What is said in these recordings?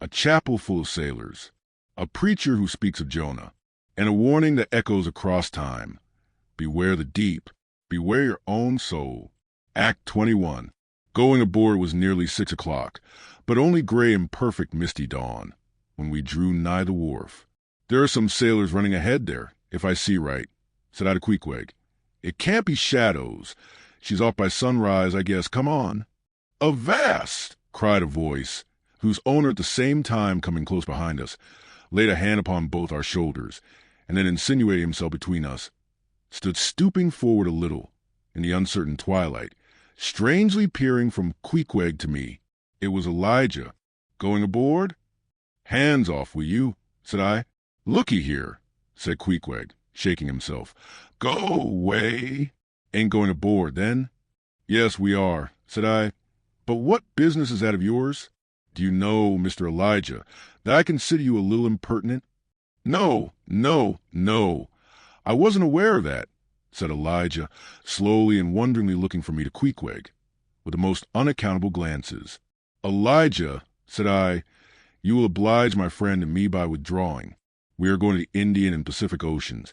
a chapel full of sailors, a preacher who speaks of Jonah, and a warning that echoes across time. Beware the deep, beware your own soul. Act 21. Going aboard was nearly 6 o'clock, but only gray and perfect misty dawn, when we drew nigh the wharf. There are some sailors running ahead there, if I see right, said I to Queequeg. It can't be shadows. She's off by sunrise, I guess. Come on. Avast! Cried a voice, whose owner at the same time coming close behind us, laid a hand upon both our shoulders, and then insinuating himself between us, stood stooping forward a little in the uncertain twilight, strangely peering from Queequeg to me. It was Elijah. Going aboard? Hands off, will you? Said I. Looky here, said Queequeg, shaking himself. Go away. Ain't going aboard, then? Yes, we are, said I. But what business is that of yours? Do you know, Mr. Elijah, that I consider you a little impertinent? No. I wasn't aware of that, said Elijah, slowly and wonderingly looking from me to Queequeg, with the most unaccountable glances. Elijah, said I, you will oblige my friend and me by withdrawing. We are going to the Indian and Pacific Oceans,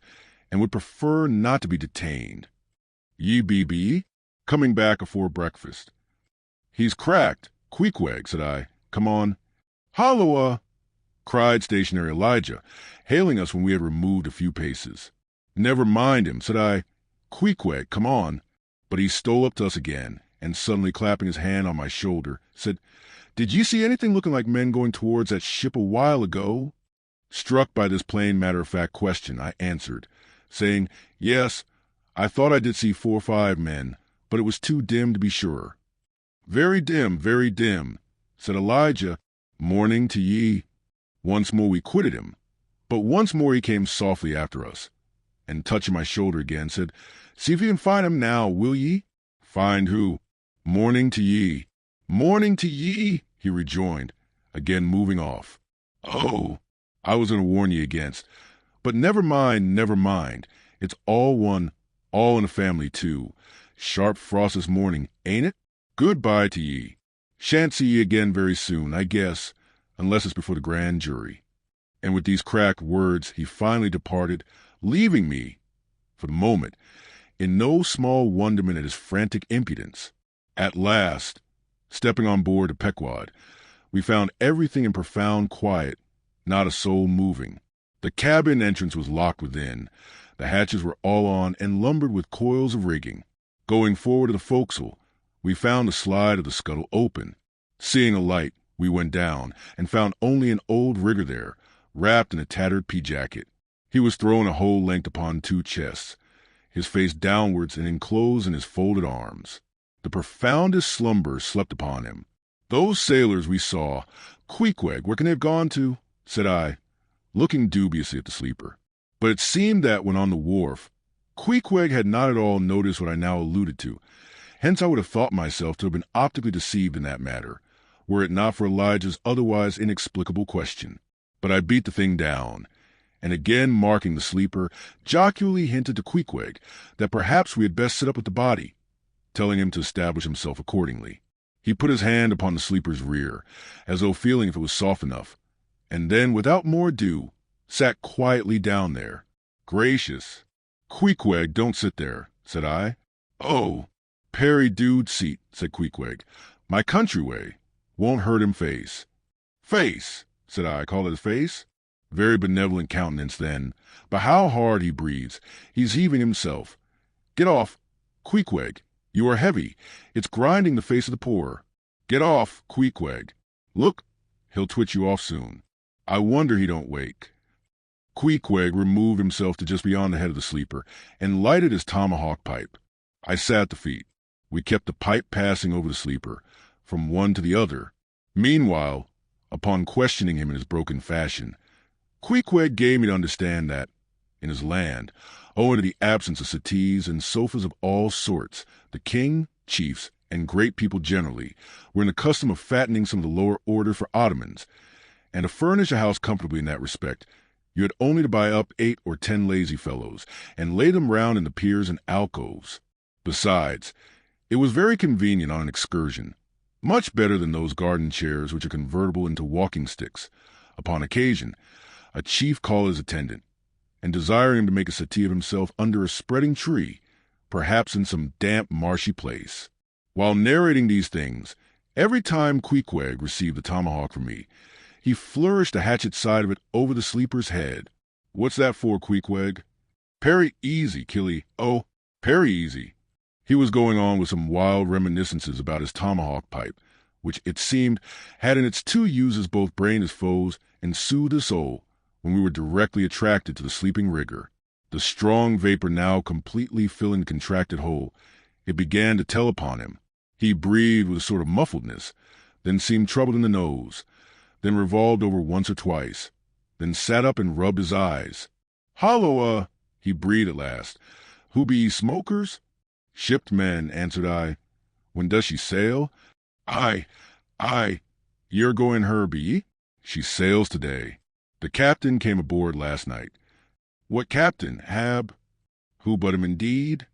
and would prefer not to be detained. Ye be coming back afore breakfast. He's cracked. Queequeg, said I. Come on. Holloa! Cried stationary Elijah, hailing us when we had removed a few paces. Never mind him, said I. Queequeg, come on. But he stole up to us again, and suddenly clapping his hand on my shoulder, said, Did you see anything looking like men going towards that ship a while ago? Struck by this plain matter-of-fact question, I answered, saying, Yes, I thought I did see 4 or 5 men, but it was too dim to be sure. Very dim, said Elijah. Morning to ye. Once more we quitted him, but once more he came softly after us, and touching my shoulder again, said, See if you can find him now, will ye? Find who? Morning to ye, he rejoined, again moving off. Oh, I was going to warn ye against. But never mind. It's all one, all in the family, too. Sharp frost this morning, ain't it? Goodbye to ye. Shan't see ye again very soon, I guess, unless it's before the grand jury. And with these cracked words he finally departed, leaving me, for the moment, in no small wonderment at his frantic impudence. At last, stepping on board the Pequod, we found everything in profound quiet, not a soul moving. The cabin entrance was locked within. The hatches were all on and lumbered with coils of rigging. Going forward to the forecastle, we found the slide of the scuttle open. Seeing a light, we went down and found only an old rigger there, wrapped in a tattered pea-jacket. He was thrown a whole length upon 2 chests, his face downwards and enclosed in his folded arms. The profoundest slumber slept upon him. Those sailors we saw. Queequeg, where can they have gone to? Said I, looking dubiously at the sleeper. But it seemed that when on the wharf, Queequeg had not at all noticed what I now alluded to. Hence I would have thought myself to have been optically deceived in that matter, were it not for Elijah's otherwise inexplicable question. But I beat the thing down, and again marking the sleeper, jocularly hinted to Queequeg that perhaps we had best sit up with the body, telling him to establish himself accordingly. He put his hand upon the sleeper's rear, as though feeling if it was soft enough, and then, without more ado, sat quietly down there. Gracious! Queequeg, don't sit there, said I. Oh, Perry dude seat, said Queequeg. My country way. Won't hurt him face. Face, said I. Call it face? Very benevolent countenance then. But how hard he breathes. He's heaving himself. Get off. Queequeg, you are heavy. It's grinding the face of the poor. Get off, Queequeg. Look, he'll twitch you off soon. I wonder he don't wake. Queequeg removed himself to just beyond the head of the sleeper and lighted his tomahawk pipe. I sat at the feet. We kept the pipe passing over the sleeper, from one to the other. Meanwhile, upon questioning him in his broken fashion, Queequeg gave me to understand that, in his land, owing to the absence of settees and sofas of all sorts, the king, chiefs, and great people generally were in the custom of fattening some of the lower order for ottomans, and to furnish a house comfortably in that respect, you had only to buy up 8 or 10 lazy fellows, and lay them round in the piers and alcoves. Besides, it was very convenient on an excursion, much better than those garden chairs which are convertible into walking sticks. Upon occasion, a chief called his attendant, and desiring him to make a settee of himself under a spreading tree, perhaps in some damp, marshy place. While narrating these things, every time Queequeg received the tomahawk from me, he flourished the hatchet side of it over the sleeper's head. "What's that for, Queequeg?" "Parry easy, Killy. Oh, parry easy." He was going on with some wild reminiscences about his tomahawk pipe, which, it seemed, had in its two uses both brained his foes and soothed his soul, when we were directly attracted to the sleeping rigger. The strong vapor now completely filling the contracted hole, it began to tell upon him. He breathed with a sort of muffledness, then seemed troubled in the nose, then revolved over once or twice, then sat up and rubbed his eyes. "Holloa," he breathed at last. "Who be ye smokers?" "Shipped men," answered I. "When does she sail?" "Aye, you're going her, be ye?" "She sails today. The captain came aboard last night." "What captain? Ahab?" "Who but him indeed?"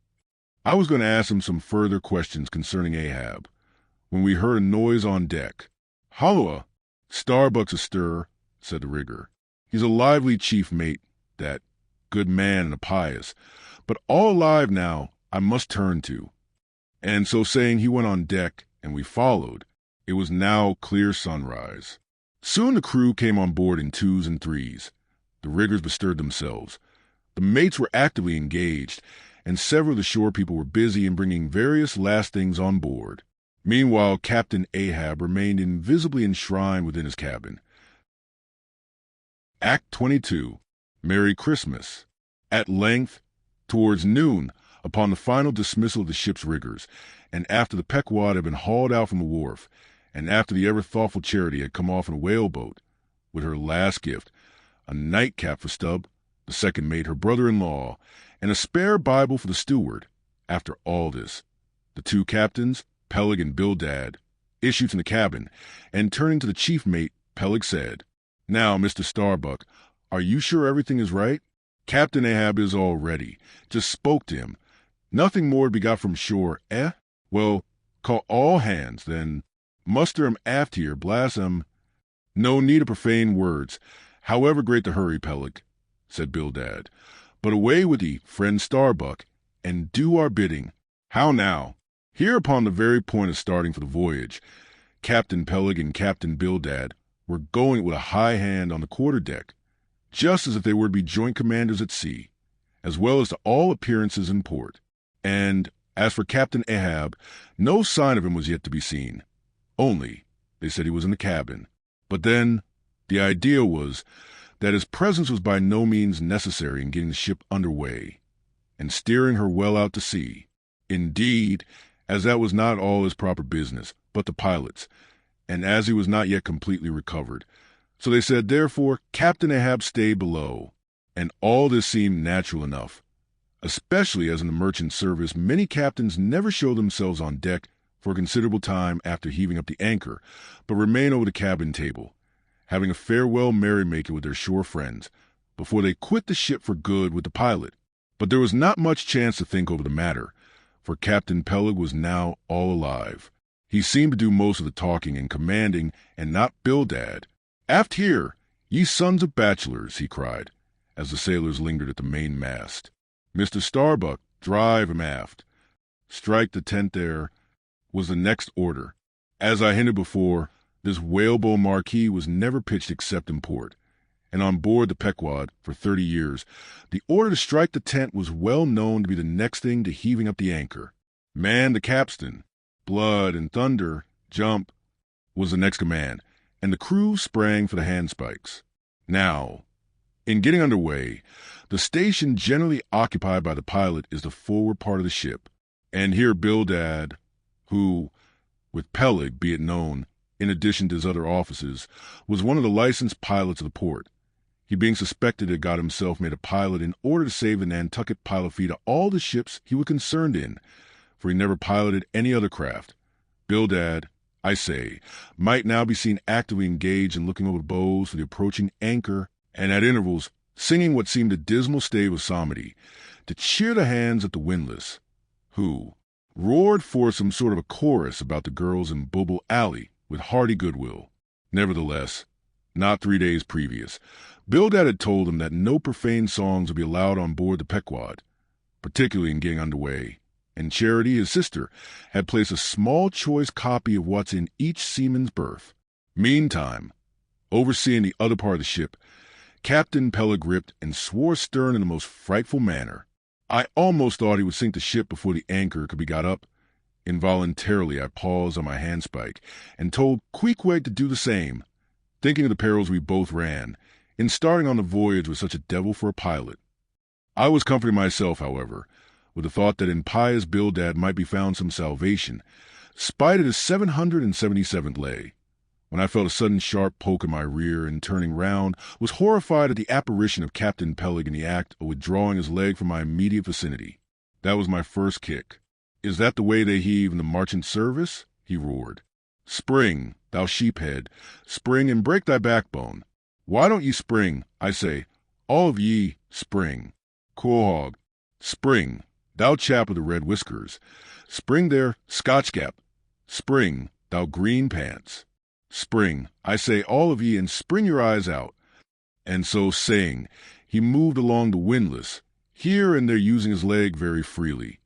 I was going to ask him some further questions concerning Ahab, when we heard a noise on deck. "Holloa! Starbuck's astir," said the rigger. "He's a lively chief mate, that good man and a pious, but all alive now I must turn to." And so saying, he went on deck, and we followed. It was now clear sunrise. Soon the crew came on board in twos and threes. The riggers bestirred themselves. The mates were actively engaged, and several of the shore people were busy in bringing various last things on board. Meanwhile, Captain Ahab remained invisibly enshrined within his cabin. Act 22. Merry Christmas. At length, towards noon, upon the final dismissal of the ship's riggers, and after the Pequod had been hauled out from the wharf, and after the ever-thoughtful Charity had come off in a whaleboat, with her last gift, a nightcap for Stubb, the second mate, her brother-in-law, and a spare Bible for the steward, after all this, the two captains, Peleg and Bildad, issued from the cabin, and turning to the chief mate, Peleg said, "Now, Mr. Starbuck, are you sure everything is right?" "Captain Ahab is all ready. Just spoke to him. Nothing more to be got from shore, eh? Well, call all hands, then. Muster 'em aft here, blast 'em." "No need of profane words, however great the hurry, Peleg," said Bildad. "But away with ye, friend Starbuck, and do our bidding. How now?" Here, upon the very point of starting for the voyage, Captain Peleg and Captain Bildad were going with a high hand on the quarter-deck, just as if they were to be joint commanders at sea, as well as to all appearances in port. And as for Captain Ahab, no sign of him was yet to be seen. Only, they said he was in the cabin. But then, the idea was that his presence was by no means necessary in getting the ship under way, and steering her well out to sea. Indeed, as that was not all his proper business, but the pilot's, and as he was not yet completely recovered. So they said, therefore, Captain Ahab stay below. And all this seemed natural enough, especially as in the merchant service many captains never show themselves on deck for a considerable time after heaving up the anchor, but remain over the cabin table, having a farewell merrymaking with their shore friends, before they quit the ship for good with the pilot. But there was not much chance to think over the matter, for Captain Peleg was now all alive. He seemed to do most of the talking and commanding, and not Bildad. "Aft here, ye sons of bachelors," he cried, as the sailors lingered at the main mast. "Mr. Starbuck, drive him aft. Strike the tent there," was the next order. As I hinted before, this whaleboat marquee was never pitched except in port, and on board the Pequod for 30 years, the order to strike the tent was well known to be the next thing to heaving up the anchor. "Man the capstan, blood and thunder, jump," was the next command, and the crew sprang for the handspikes. Now, in getting under way, the station generally occupied by the pilot is the forward part of the ship, and here Bildad, who, with Peleg, be it known, in addition to his other offices, was one of the licensed pilots of the port, he being suspected had got himself made a pilot in order to save the Nantucket pilot fee to all the ships he was concerned in, for he never piloted any other craft. Bildad, I say, might now be seen actively engaged in looking over the bows for the approaching anchor, and at intervals singing what seemed a dismal stave of psalmody to cheer the hands at the windlass, who, roared forth some sort of a chorus about the girls in Bubble Alley with hearty goodwill. Nevertheless, not 3 days previous, Bildad had told him that no profane songs would be allowed on board the Pequod, particularly in getting underway, and Charity, his sister, had placed a small choice copy of what's in each seaman's berth. Meantime, overseeing the other part of the ship, Captain Peleg gripped and swore stern in the most frightful manner. I almost thought he would sink the ship before the anchor could be got up. Involuntarily, I paused on my handspike and told Queequeg to do the same, thinking of the perils we both ran in starting on the voyage with such a devil for a pilot. I was comforting myself, however, with the thought that in pious Bildad might be found some salvation, spite of his 777th lay, when I felt a sudden sharp poke in my rear and, turning round, was horrified at the apparition of Captain Peleg in the act of withdrawing his leg from my immediate vicinity. That was my first kick. "Is that the way they heave in the marchant service?" he roared. "Spring, thou sheephead, spring and break thy backbone. Why don't ye spring, I say, all of ye, spring. Quahog, spring, thou chap with the red whiskers. Spring there, Scotchgap. Spring, thou green pants. Spring, I say, all of ye, and spring your eyes out." And so saying, he moved along the windlass, here and there using his leg very freely,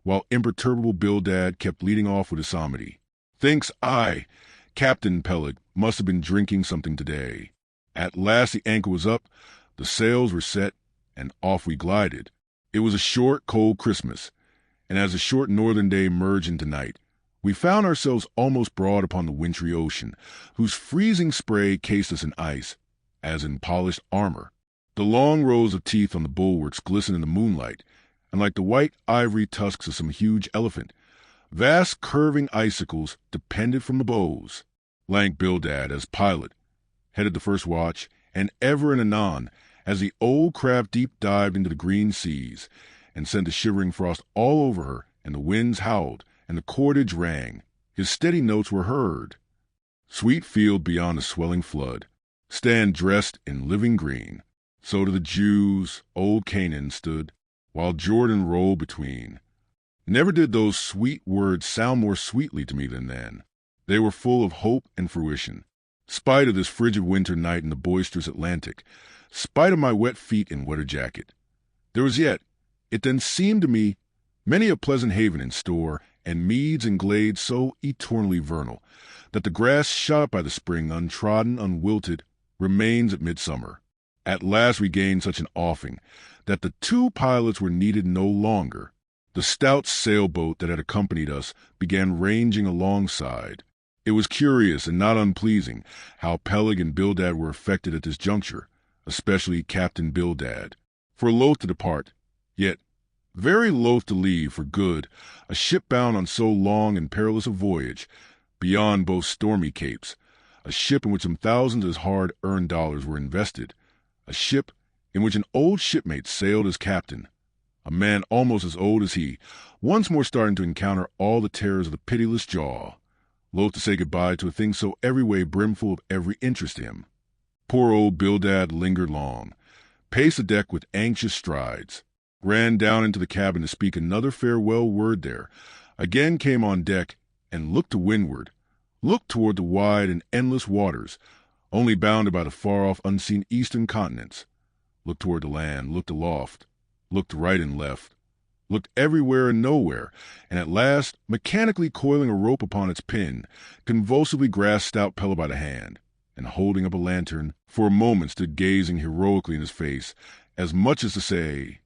while imperturbable Bildad kept leading off with his psalmody. Thinks I, Captain Peleg must have been drinking something today. At last the anchor was up, the sails were set, and off we glided. It was a short, cold Christmas, and as the short northern day merged into night, we found ourselves almost broad upon the wintry ocean, whose freezing spray cased us in ice, as in polished armor. The long rows of teeth on the bulwarks glistened in the moonlight, and like the white ivory tusks of some huge elephant, vast curving icicles depended from the bows. Lank Bildad, as pilot, headed the first watch, and ever and anon, as the old craft deep-dived into the green seas, and sent the shivering frost all over her, and the winds howled, and the cordage rang, his steady notes were heard. Sweet field beyond the swelling flood, stand dressed in living green. So to the Jews old Canaan stood, while Jordan rolled between. Never did those sweet words sound more sweetly to me than then. They were full of hope and fruition. Spite of this frigid winter night in the boisterous Atlantic, spite of my wet feet and wetter jacket, there was yet, it then seemed to me, many a pleasant haven in store, and meads and glades so eternally vernal, that the grass shot up by the spring, untrodden, unwilted, remains at midsummer. At last we gained such an offing that the two pilots were needed no longer. The stout sailboat that had accompanied us began ranging alongside. It was curious and not unpleasing how Peleg and Bildad were affected at this juncture, especially Captain Bildad. For loath to depart, yet very loath to leave for good a ship bound on so long and perilous a voyage, beyond both stormy capes, a ship in which some thousands of his hard-earned dollars were invested, a ship in which an old shipmate sailed as captain, a man almost as old as he, once more starting to encounter all the terrors of the pitiless jaw, loath to say goodbye to a thing so every way brimful of every interest to him. Poor old Bildad lingered long, paced the deck with anxious strides, ran down into the cabin to speak another farewell word there, again came on deck, and looked to windward, looked toward the wide and endless waters, only bounded by the far-off unseen eastern continents, looked toward the land, looked aloft, looked right and left, looked everywhere and nowhere, and at last, mechanically coiling a rope upon its pin, convulsively grasped stout Peleg by the hand, and holding up a lantern, for a moment stood gazing heroically in his face, as much as to say,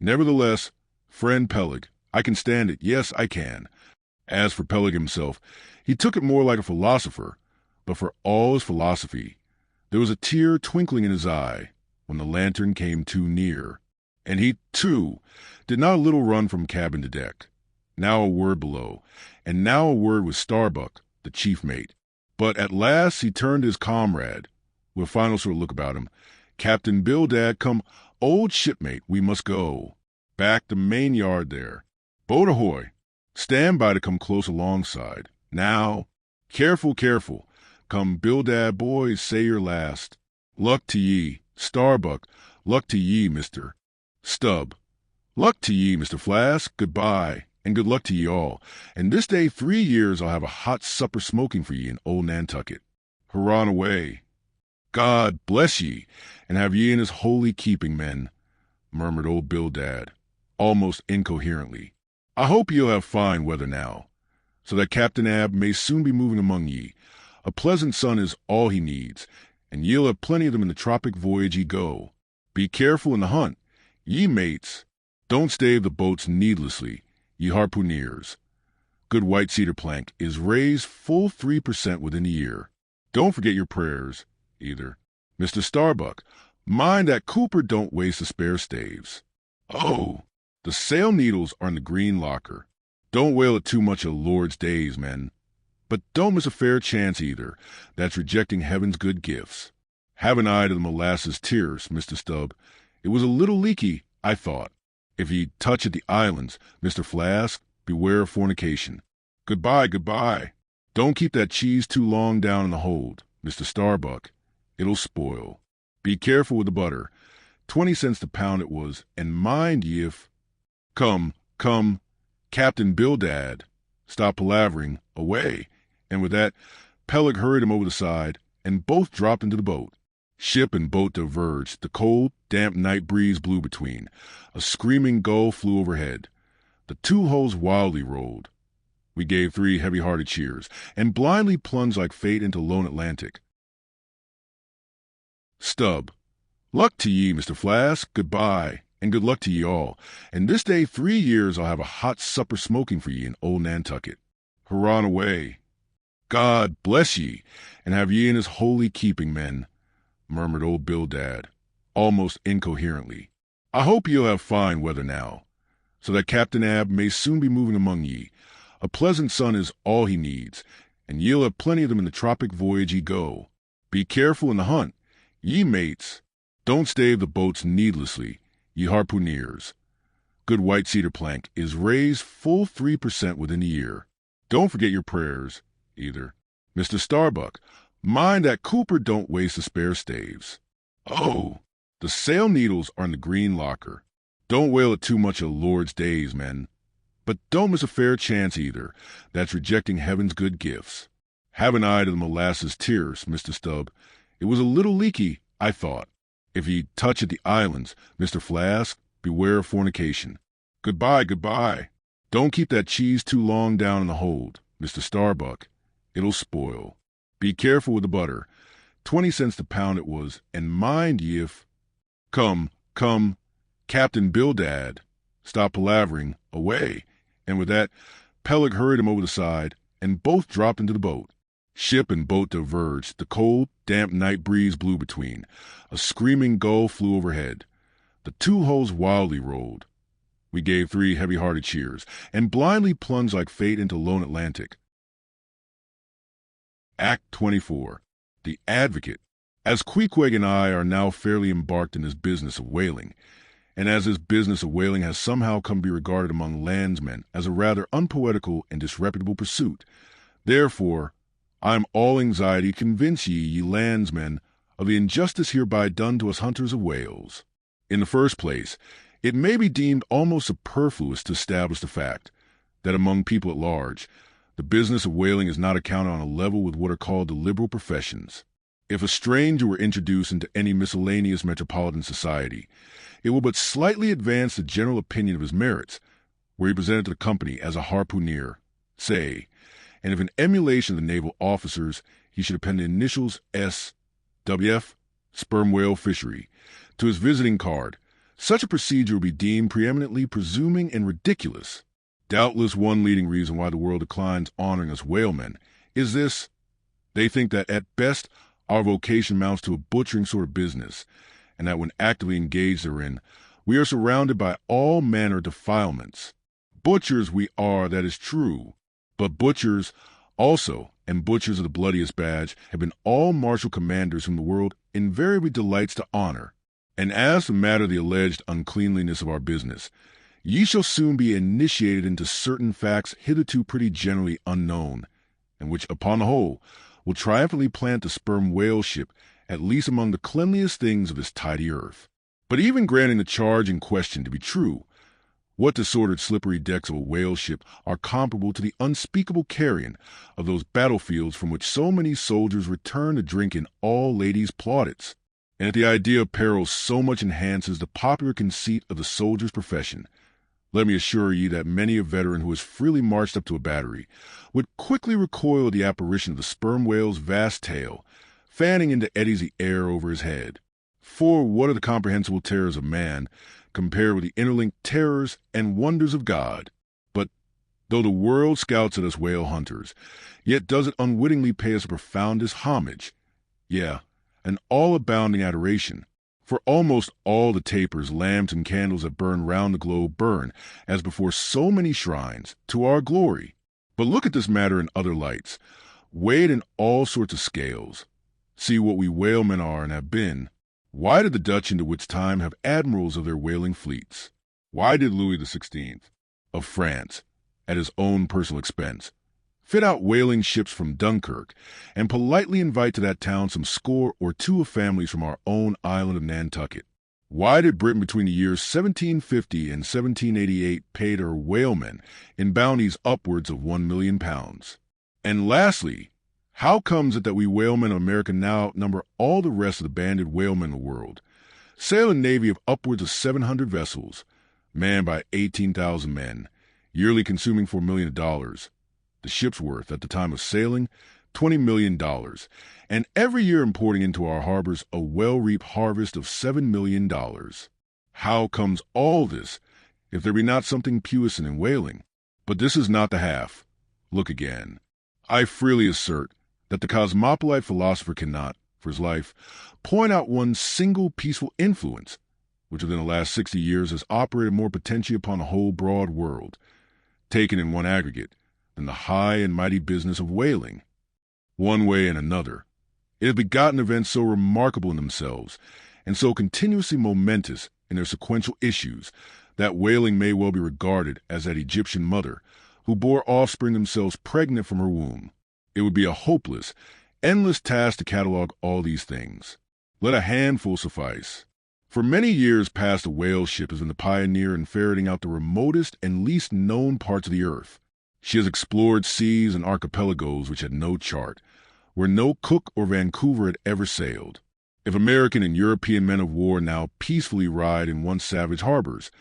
"Nevertheless, friend Peleg, I can stand it, yes, I can." As for Peleg himself, he took it more like a philosopher, but for all his philosophy, there was a tear twinkling in his eye when the lantern came too near, and he, too, did not a little run from cabin to deck, now a word below, and now a word with Starbuck, the chief mate. But at last he turned to his comrade, with a final sort of look about him. "Captain Bildad, come, old shipmate, we must go. Back the main yard there. Boat ahoy. Stand by to come close alongside. Now, careful, careful. Come, Bildad, boys, say your last. Luck to ye. Starbuck, luck to ye, Mr. Stubb. Luck to ye, Mr. Flask. Goodbye." and good luck to ye all. And this day 3 years I'll have a hot supper smoking for ye in old Nantucket. Hurrah and away. God bless ye, and have ye in his holy keeping, men, murmured old Bildad, almost incoherently. I hope ye'll have fine weather now, so that Captain Ahab may soon be moving among ye. A pleasant sun is all he needs, and ye'll have plenty of them in the tropic voyage ye go. Be careful in the hunt, ye mates. Don't stave the boats needlessly, ye harpooneers. Good white cedar plank is raised full 3% within a year. Don't forget your prayers, either. Mr. Starbuck, mind that Cooper don't waste the spare staves. Oh, the sail needles are in the green locker. Don't wail at too much of Lord's days, men. But don't miss a fair chance either. That's rejecting heaven's good gifts. Have an eye to the molasses tears, Mr. Stubb. It was a little leaky, I thought. If ye touch at the islands, Mr. Flask, beware of fornication. Goodbye, goodbye. Don't keep that cheese too long down in the hold, Mr. Starbuck. It'll spoil. Be careful with the butter. 20 cents the pound it was, and mind ye if— Come, Captain Bildad. Stop palavering, away. And with that, Peleg hurried him over the side, and both dropped into the boat. Ship and boat diverged. The cold, damp night breeze blew between. A screaming gull flew overhead. The two hulls wildly rolled. We gave 3 heavy-hearted cheers, and blindly plunged like fate into lone Atlantic. Stubb. Luck to ye, Mr. Flask. Goodbye, and good luck to ye all. And this day 3 years I'll have a hot supper smoking for ye in old Nantucket. Hurrah and away. God bless ye, and have ye in his holy keeping, men, murmured old Bildad, almost incoherently. I hope ye'll have fine weather now, so that Captain Ahab may soon be moving among ye. A pleasant sun is all he needs, and ye'll have plenty of them in the tropic voyage ye go. Be careful in the hunt, ye mates. Don't stave the boats needlessly, ye harpooneers. Good white cedar plank is raised full 3% within a year. Don't forget your prayers, either. Mr. Starbuck, mind that Cooper don't waste the spare staves. Oh, the sail needles are in the green locker. Don't wail at too much of Lord's days, men. But don't miss a fair chance either. That's rejecting heaven's good gifts. Have an eye to the molasses tears, Mr. Stubb. It was a little leaky, I thought. If ye touch at the islands, Mr. Flask, beware of fornication. Goodbye, goodbye. Don't keep that cheese too long down in the hold, Mr. Starbuck. It'll spoil. Be careful with the butter. 20 cents the pound it was, and mind ye if— Come, Captain Bildad. Stop palavering, away. And with that, Peleg hurried him over the side, and both dropped into the boat. Ship and boat diverged. The cold, damp night breeze blew between. A screaming gull flew overhead. The two hulls wildly rolled. We gave 3 heavy-hearted cheers, and blindly plunged like fate into lone Atlantic. Act 24. The Advocate. As Queequeg and I are now fairly embarked in this business of whaling, and as this business of whaling has somehow come to be regarded among landsmen as a rather unpoetical and disreputable pursuit, therefore, I am all anxiety to convince ye landsmen, of the injustice hereby done to us hunters of whales. In the first place, it may be deemed almost superfluous to establish the fact that among people at large, the business of whaling is not accounted on a level with what are called the liberal professions. If a stranger were introduced into any miscellaneous metropolitan society, it will but slightly advance the general opinion of his merits, were he presented to the company as a harpooneer, say, and if in emulation of the naval officers he should append the initials S. W.F. Sperm Whale Fishery to his visiting card, such a procedure would be deemed preeminently presuming and ridiculous. Doubtless one leading reason why the world declines honoring us whalemen is this: they think that at best our vocation amounts to a butchering sort of business, and that when actively engaged therein, we are surrounded by all manner of defilements. Butchers we are, that is true, but butchers also, and butchers of the bloodiest badge, have been all martial commanders whom the world invariably delights to honor. And as to the matter of the alleged uncleanliness of our business, ye shall soon be initiated into certain facts hitherto pretty generally unknown, and which, upon the whole, will triumphantly plant the sperm whale ship at least among the cleanliest things of this tidy earth. But even granting the charge in question to be true, What disordered slippery decks of a whale ship are comparable to the unspeakable carrion of those battlefields from which so many soldiers return to drink in all ladies' plaudits? And if the idea of peril so much enhances the popular conceit of the soldier's profession, let me assure you that many a veteran who has freely marched up to a battery would quickly recoil at the apparition of the sperm whale's vast tail, fanning into eddies the air over his head. For what are the comprehensible terrors of man compared with the interlinked terrors and wonders of God? But though the world scouts at us whale hunters, yet does it unwittingly pay us the profoundest homage, an all-abounding adoration, for almost all the tapers, lamps, and candles that burn round the globe burn, as before so many shrines, to our glory. But look at this matter in other lights, weighed in all sorts of scales. See what we whalemen are and have been. Why did the Dutch into which time have admirals of their whaling fleets? Why did Louis XVI of France, at his own personal expense, fit out whaling ships from Dunkirk, and politely invite to that town some score or two of families from our own island of Nantucket? Why did Britain between the years 1750 and 1788 pay to her whalemen in bounties upwards of £1,000,000? And lastly, how comes it that we whalemen of America now outnumber all the rest of the banded whalemen in the world, sail a navy of upwards of 700 vessels, manned by 18,000 men, yearly consuming $4 million, the ship's worth at the time of sailing $20 million, and every year importing into our harbors a well-reaped harvest of $7 million? How comes all this, if there be not something puissant in whaling? But this is not the half. Look again. I freely assert that the cosmopolite philosopher cannot, for his life, point out one single peaceful influence, which within the last 60 years has operated more potentially upon the whole broad world, taken in one aggregate, than the high and mighty business of whaling. One way and another, it has begotten events so remarkable in themselves, and so continuously momentous in their sequential issues, that whaling may well be regarded as that Egyptian mother who bore offspring themselves pregnant from her womb. It would be a hopeless, endless task to catalog all these things. Let a handful suffice. For many years past, a whale ship has been the pioneer in ferreting out the remotest and least known parts of the earth. She has explored seas and archipelagos which had no chart, where no Cook or Vancouver had ever sailed. If American and European men of war now peacefully ride in once savage harbors,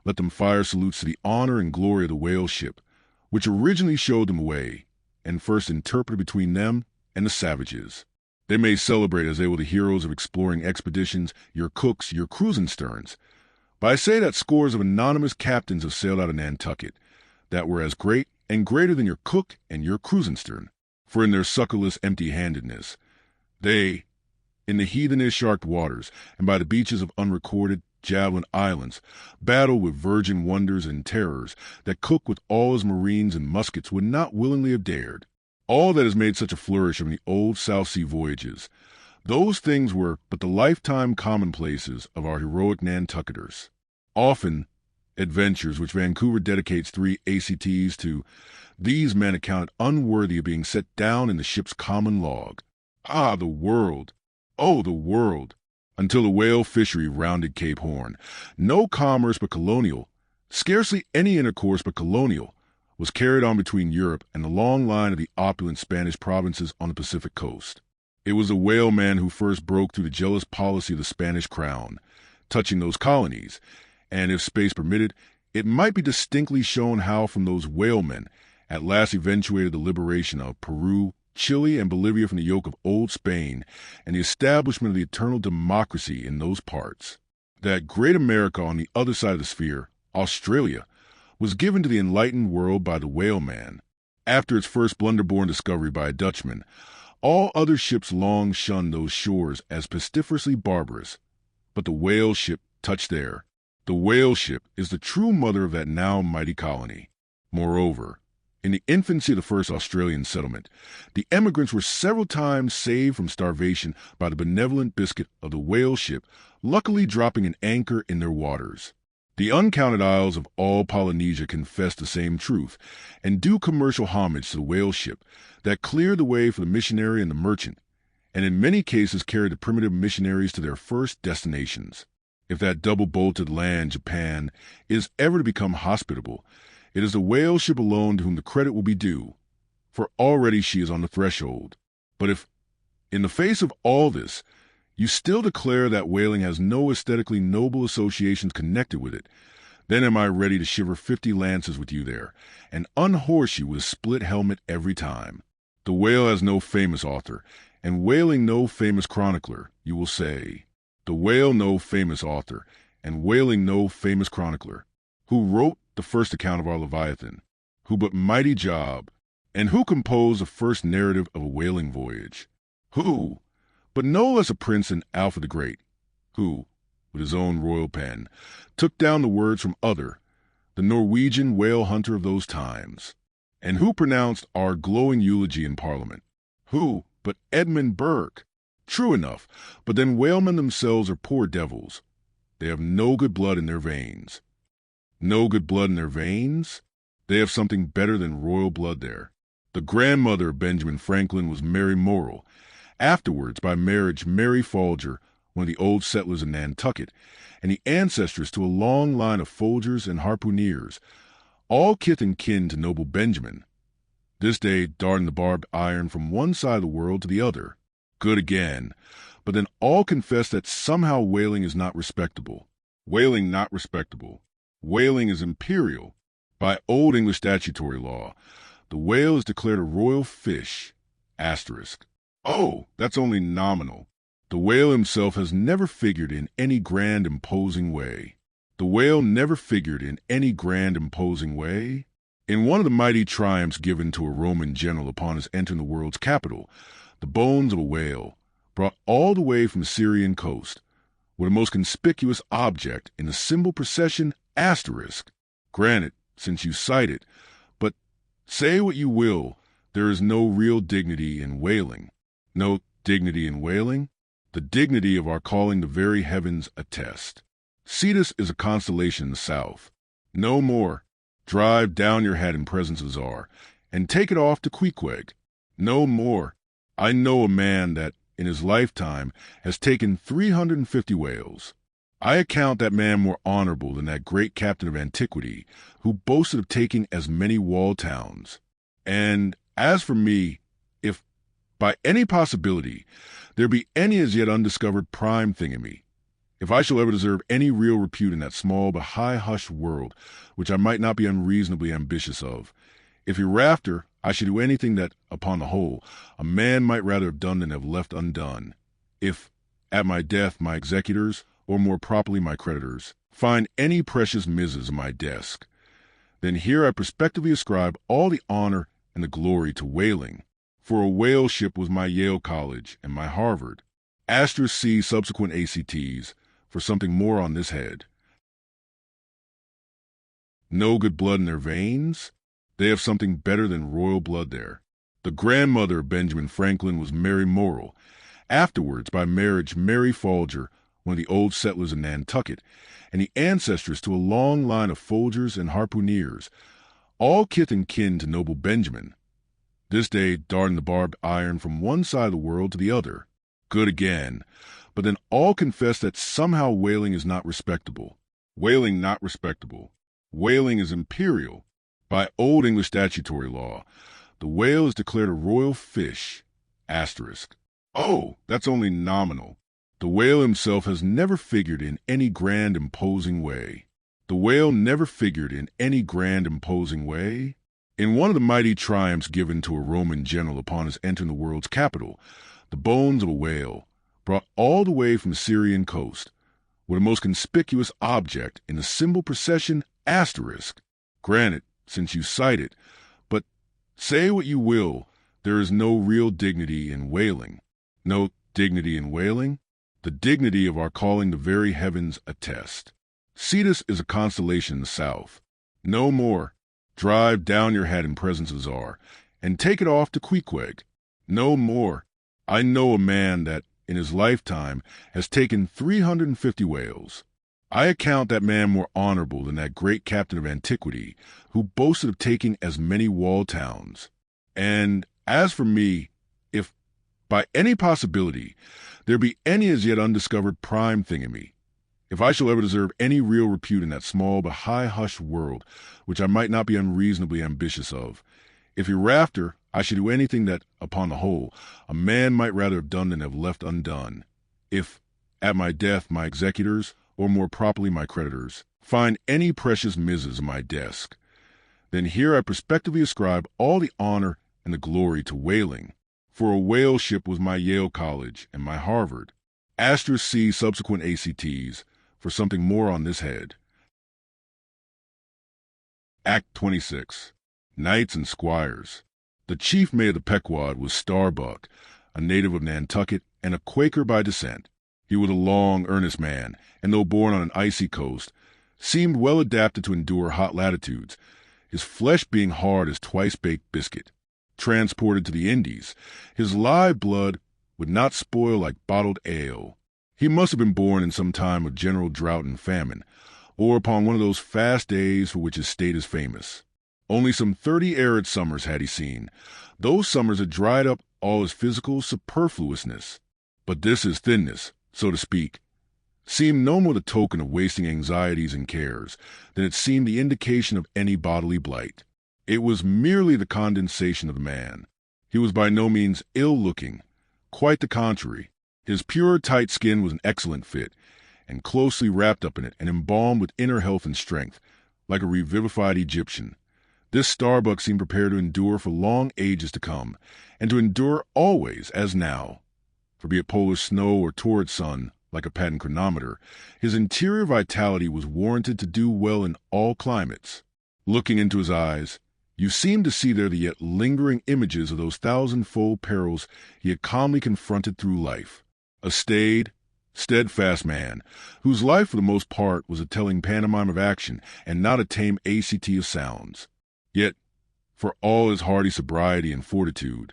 let them fire salutes to the honor and glory of the whale ship, which originally showed them the way, and first interpreted between them and the savages. They may celebrate as they were the heroes of exploring expeditions, your Cooks, your Cruisensterns. But I say that scores of anonymous captains have sailed out of Nantucket, that were as great and greater than your Cook and your Cruisenstern, for in their succorless empty-handedness, they, in the heathenish sharked waters, and by the beaches of unrecorded javelin islands, battle with virgin wonders and terrors that Cook with all his marines and muskets would not willingly have dared. All that has made such a flourish of the old South Sea voyages, those things were but the lifetime commonplaces of our heroic Nantucketers. Often, adventures which Vancouver dedicates 3 ACTs to, these men accounted unworthy of being set down in the ship's common log. Ah, the world! Oh, the world! Until the whale fishery rounded Cape Horn, no commerce but colonial, scarcely any intercourse but colonial, was carried on between Europe and the long line of the opulent Spanish provinces on the Pacific coast. It was the whaleman who first broke through the jealous policy of the Spanish crown, touching those colonies, and if space permitted, it might be distinctly shown how from those whalemen at last eventuated the liberation of Peru, Chile, and Bolivia from the yoke of old Spain, and the establishment of the eternal democracy in those parts. That great America on the other side of the sphere, Australia, was given to the enlightened world by the whaleman. After its first blunder-born discovery by a Dutchman, all other ships long shunned those shores as pestiferously barbarous. But the whale ship touched there. The whale ship is the true mother of that now mighty colony. Moreover, in the infancy of the first Australian settlement, the emigrants were several times saved from starvation by the benevolent biscuit of the whale ship luckily dropping an anchor in their waters. The uncounted isles of all Polynesia confess the same truth, and do commercial homage to the whale ship that cleared the way for the missionary and the merchant, and in many cases carried the primitive missionaries to their first destinations. If that double-bolted land, Japan, is ever to become hospitable, it is the whale ship alone to whom the credit will be due, for already she is on the threshold. But if, in the face of all this, you still declare that whaling has no aesthetically noble associations connected with it, then am I ready to shiver 50 lances with you there, and unhorse you with a split helmet every time. The whale has no famous author, and whaling no famous chronicler, you will say. The whale no famous author, and whaling no famous chronicler. Who wrote the first account of our Leviathan? Who but mighty Job? And who composed the first narrative of a whaling voyage? Who? But no less a prince than Alpha the Great, who, with his own royal pen, took down the words from Other, the Norwegian whale hunter of those times, and who pronounced our glowing eulogy in Parliament. Who but Edmund Burke? True enough, but then whalemen themselves are poor devils. They have no good blood in their veins. No good blood in their veins? They have something better than royal blood there. The grandmother of Benjamin Franklin was Mary Morrill, afterwards by marriage Mary Folger, one of the old settlers in Nantucket, and the ancestress to a long line of Folgers and harpooneers, all kith and kin to noble Benjamin, this day darting the barbed iron from one side of the world to the other. Good again, but then all confess that somehow whaling is not respectable. Whaling not respectable. Whaling is imperial. By Old English statutory law, the whale is declared a royal fish. Asterisk. Oh, that's only nominal. The whale himself has never figured in any grand imposing way. The whale never figured in any grand imposing way. In one of the mighty triumphs given to a Roman general upon his entering the world's capital, the bones of a whale, brought all the way from the Syrian coast, were the most conspicuous object in the symbol procession. Asterisk. Granted, since you cite it, but say what you will, there is no real dignity in whaling. No dignity in whaling? The dignity of our calling the very heavens attest. Cetus is a constellation in the south. No more. Drive down your hat in presence of Czar, and take it off to Queequeg. No more. I know a man that, in his lifetime, has taken 350 whales. I account that man more honorable than that great captain of antiquity, who boasted of taking as many walled towns. And as for me, if, by any possibility, there be any as yet undiscovered prime thing in me, if I shall ever deserve any real repute in that small but high-hushed world, which I might not be unreasonably ambitious of, if hereafter I should do anything that, upon the whole, a man might rather have done than have left undone, if, at my death, my executors, or more properly my creditors, find any precious misses in my desk, then here I prospectively ascribe all the honor and the glory to whaling, for a whale ship was my Yale College and my Harvard. Asterisk C subsequent ACTs for something more on this head. No good blood in their veins? They have something better than royal blood there. The grandmother of Benjamin Franklin was Mary Morrill, afterwards by marriage Mary Folger, one of the old settlers in Nantucket, and the ancestress to a long line of Folgers and harpooneers, all kith and kin to noble Benjamin, this day darting the barbed iron from one side of the world to the other. Good again, but then all confess that somehow whaling is not respectable. Whaling not respectable. Whaling is imperial. By Old English statutory law, the whale is declared a royal fish. Asterisk. Oh, that's only nominal. The whale himself has never figured in any grand imposing way. The whale never figured in any grand imposing way. In one of the mighty triumphs given to a Roman general upon his entering the world's capital, the bones of a whale, brought all the way from the Syrian coast, were the most conspicuous object in the symbol procession. Asterisk. Granted, since you cite it, but say what you will, there is no real dignity in whaling. No dignity in whaling? The dignity of our calling the very heavens attest. Cetus is a constellation in the south. No more. Drive down your hat in presence of Czar, and take it off to Queequeg. No more. I know a man that, in his lifetime, has taken 350 whales. I account that man more honorable than that great captain of antiquity, who boasted of taking as many walled towns. And as for me, if, by any possibility, there be any as yet undiscovered prime thing in me, If I shall ever deserve any real repute in that small but high-hushed world, which I might not be unreasonably ambitious of, if hereafter I should do anything that, upon the whole, a man might rather have done than have left undone, if, at my death, my executors, or more properly my creditors, find any precious misses in my desk, then here I prospectively ascribe all the honor and the glory to whaling, for a whale ship was my Yale College and my Harvard. *C subsequent ACTs for something more on this head. Act 26. Knights and Squires. The chief mate of the Pequod was Starbuck, a native of Nantucket and a Quaker by descent. He was a long, earnest man, and though born on an icy coast, seemed well adapted to endure hot latitudes, his flesh being hard as twice-baked biscuit. Transported to the Indies, his live blood would not spoil like bottled ale. He must have been born in some time of general drought and famine, or upon one of those fast days for which his state is famous. Only some 30 arid summers had he seen. Those summers had dried up all his physical superfluousness. But this his thinness, so to speak, seemed no more the token of wasting anxieties and cares than it seemed the indication of any bodily blight. It was merely the condensation of the man. He was by no means ill-looking. Quite the contrary. His pure, tight skin was an excellent fit, and closely wrapped up in it and embalmed with inner health and strength, like a revivified Egyptian. This Starbuck seemed prepared to endure for long ages to come, and to endure always, as now. For be it polar snow or torrid sun, like a patent chronometer, his interior vitality was warranted to do well in all climates. Looking into his eyes, you seemed to see there the yet lingering images of those thousand-fold perils he had calmly confronted through life. A staid, steadfast man, whose life for the most part was a telling pantomime of action and not a tame ACT of sounds. Yet, for all his hardy sobriety and fortitude,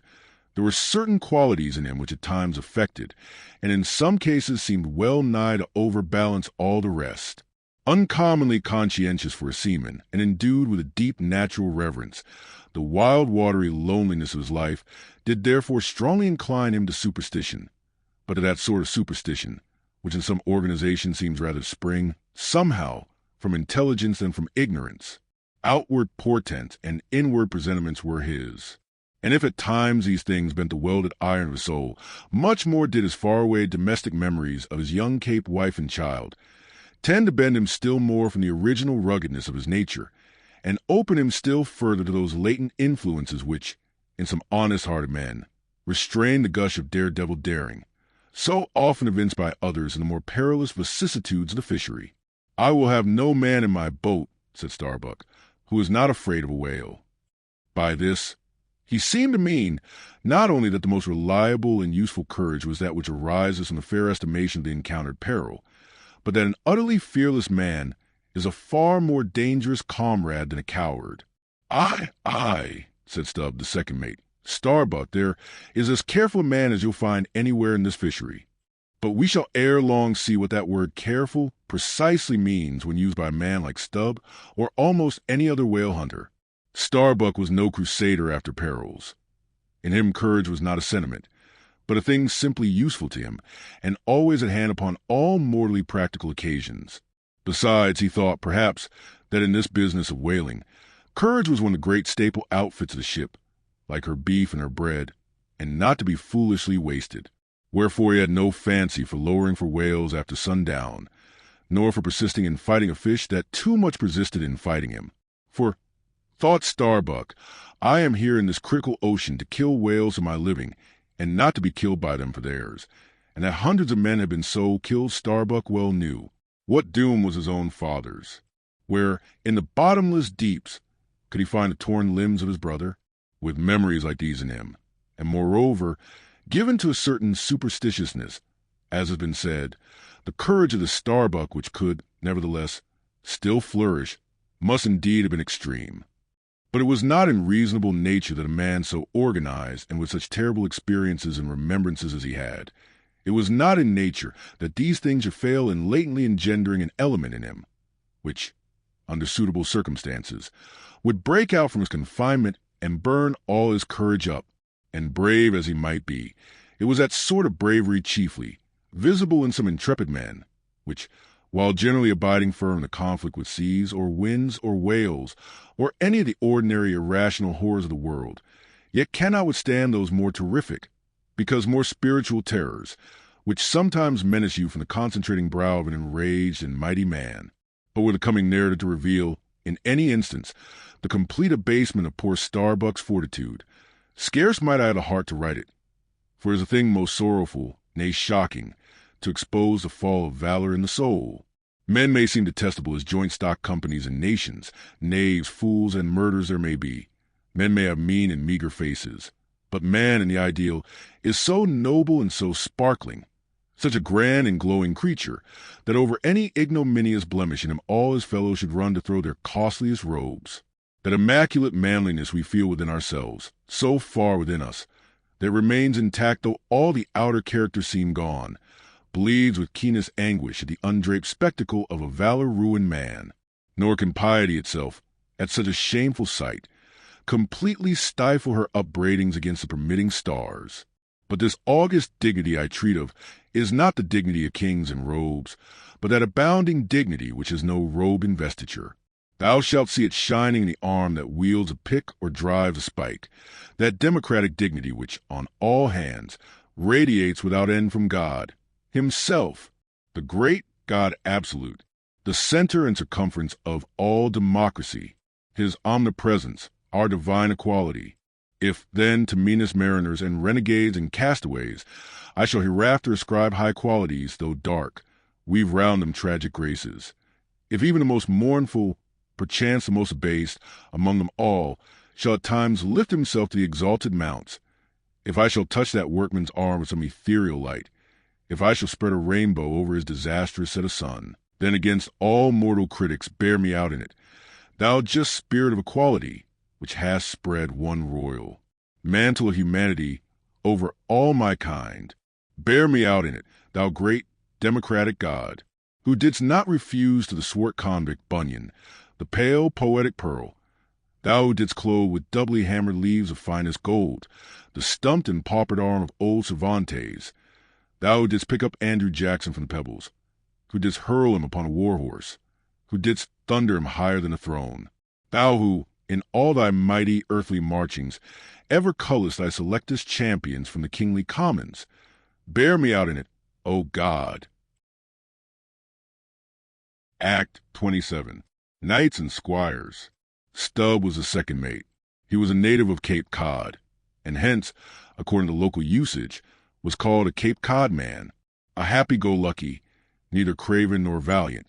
there were certain qualities in him which at times affected, and in some cases seemed well nigh to overbalance all the rest. Uncommonly conscientious for a seaman, and endued with a deep natural reverence, the wild watery loneliness of his life did therefore strongly incline him to superstition, but to that sort of superstition, which in some organization seems rather to spring, somehow, from intelligence than from ignorance. Outward portents and inward presentiments were his. And if at times these things bent the welded iron of his soul, much more did his far-away domestic memories of his young Cape wife and child tend to bend him still more from the original ruggedness of his nature, and open him still further to those latent influences which, in some honest-hearted men, restrain the gush of daredevil daring, so often evinced by others in the more perilous vicissitudes of the fishery. "I will have no man in my boat," said Starbuck, "who is not afraid of a whale." By this, he seemed to mean not only that the most reliable and useful courage was that which arises from the fair estimation of the encountered peril, but that an utterly fearless man is a far more dangerous comrade than a coward. "Aye," said Stubb, the second mate. "Starbuck, there is as careful a man as you'll find anywhere in this fishery. But we shall ere long see what that word careful precisely means when used by a man like Stubb or almost any other whale hunter." Starbuck was no crusader after perils. In him courage was not a sentiment, but a thing simply useful to him, and always at hand upon all mortally practical occasions. Besides, he thought, perhaps, that in this business of whaling, courage was one of the great staple outfits of the ship, like her beef and her bread, and not to be foolishly wasted. Wherefore he had no fancy for lowering for whales after sundown, nor for persisting in fighting a fish that too much persisted in fighting him. For, thought Starbuck, I am here in this critical ocean to kill whales for my living, and not to be killed by them for theirs. And that hundreds of men had been so killed Starbuck well knew. What doom was his own father's? Where, in the bottomless deeps, could he find the torn limbs of his brother? With memories like these in him, and moreover, given to a certain superstitiousness, as has been said, the courage of the Starbuck, which could, nevertheless, still flourish, must indeed have been extreme. But it was not in reasonable nature that a man so organized and with such terrible experiences and remembrances as he had, it was not in nature that these things should fail in latently engendering an element in him, which, under suitable circumstances, would break out from his confinement and burn all his courage up. And brave as he might be, it was that sort of bravery chiefly, visible in some intrepid men, which, while generally abiding firm in the conflict with seas or winds or whales or any of the ordinary irrational horrors of the world, yet cannot withstand those more terrific, because more spiritual terrors, which sometimes menace you from the concentrating brow of an enraged and mighty man, but with a coming narrative to reveal, in any instance, the complete abasement of poor Starbuck's fortitude. Scarce might I have the heart to write it, for it is a thing most sorrowful, nay shocking, to expose the fall of valor in the soul. Men may seem detestable as joint stock companies and nations, knaves, fools, and murderers there may be. Men may have mean and meager faces, but man in the ideal is so noble and so sparkling, such a grand and glowing creature, that over any ignominious blemish in him all his fellows should run to throw their costliest robes. That immaculate manliness we feel within ourselves, so far within us, that remains intact though all the outer character seem gone, bleeds with keenest anguish at the undraped spectacle of a valor-ruined man. Nor can piety itself, at such a shameful sight, completely stifle her upbraidings against the permitting stars. But this august dignity I treat of is not the dignity of kings in robes, but that abounding dignity which has no robe investiture. Thou shalt see it shining in the arm that wields a pick or drives a spike, that democratic dignity which, on all hands, radiates without end from God, Himself, the great God absolute, the center and circumference of all democracy, His omnipresence, our divine equality. If, then, to meanest mariners and renegades and castaways, I shall hereafter ascribe high qualities, though dark, weave round them tragic graces. If even the most mournful, perchance the most abased, among them all, shall at times lift himself to the exalted mounts, if I shall touch that workman's arm with some ethereal light, if I shall spread a rainbow over his disastrous set of sun, then against all mortal critics bear me out in it, thou just spirit of equality, which hast spread one royal mantle of humanity over all my kind. Bear me out in it, thou great democratic God, who didst not refuse to the swart convict Bunyan the pale poetic pearl, thou who didst clothe with doubly hammered leaves of finest gold the stumped and paupered arm of old Cervantes, thou who didst pick up Andrew Jackson from the pebbles, who didst hurl him upon a war horse, who didst thunder him higher than a throne, thou who, in all thy mighty earthly marchings, ever cullest thy selectest champions from the kingly commons, bear me out in it, O God. Act 27. Knights and Squires. Stubb was the second mate. He was a native of Cape Cod, and hence, according to local usage, was called a Cape Cod man, a happy-go-lucky, neither craven nor valiant,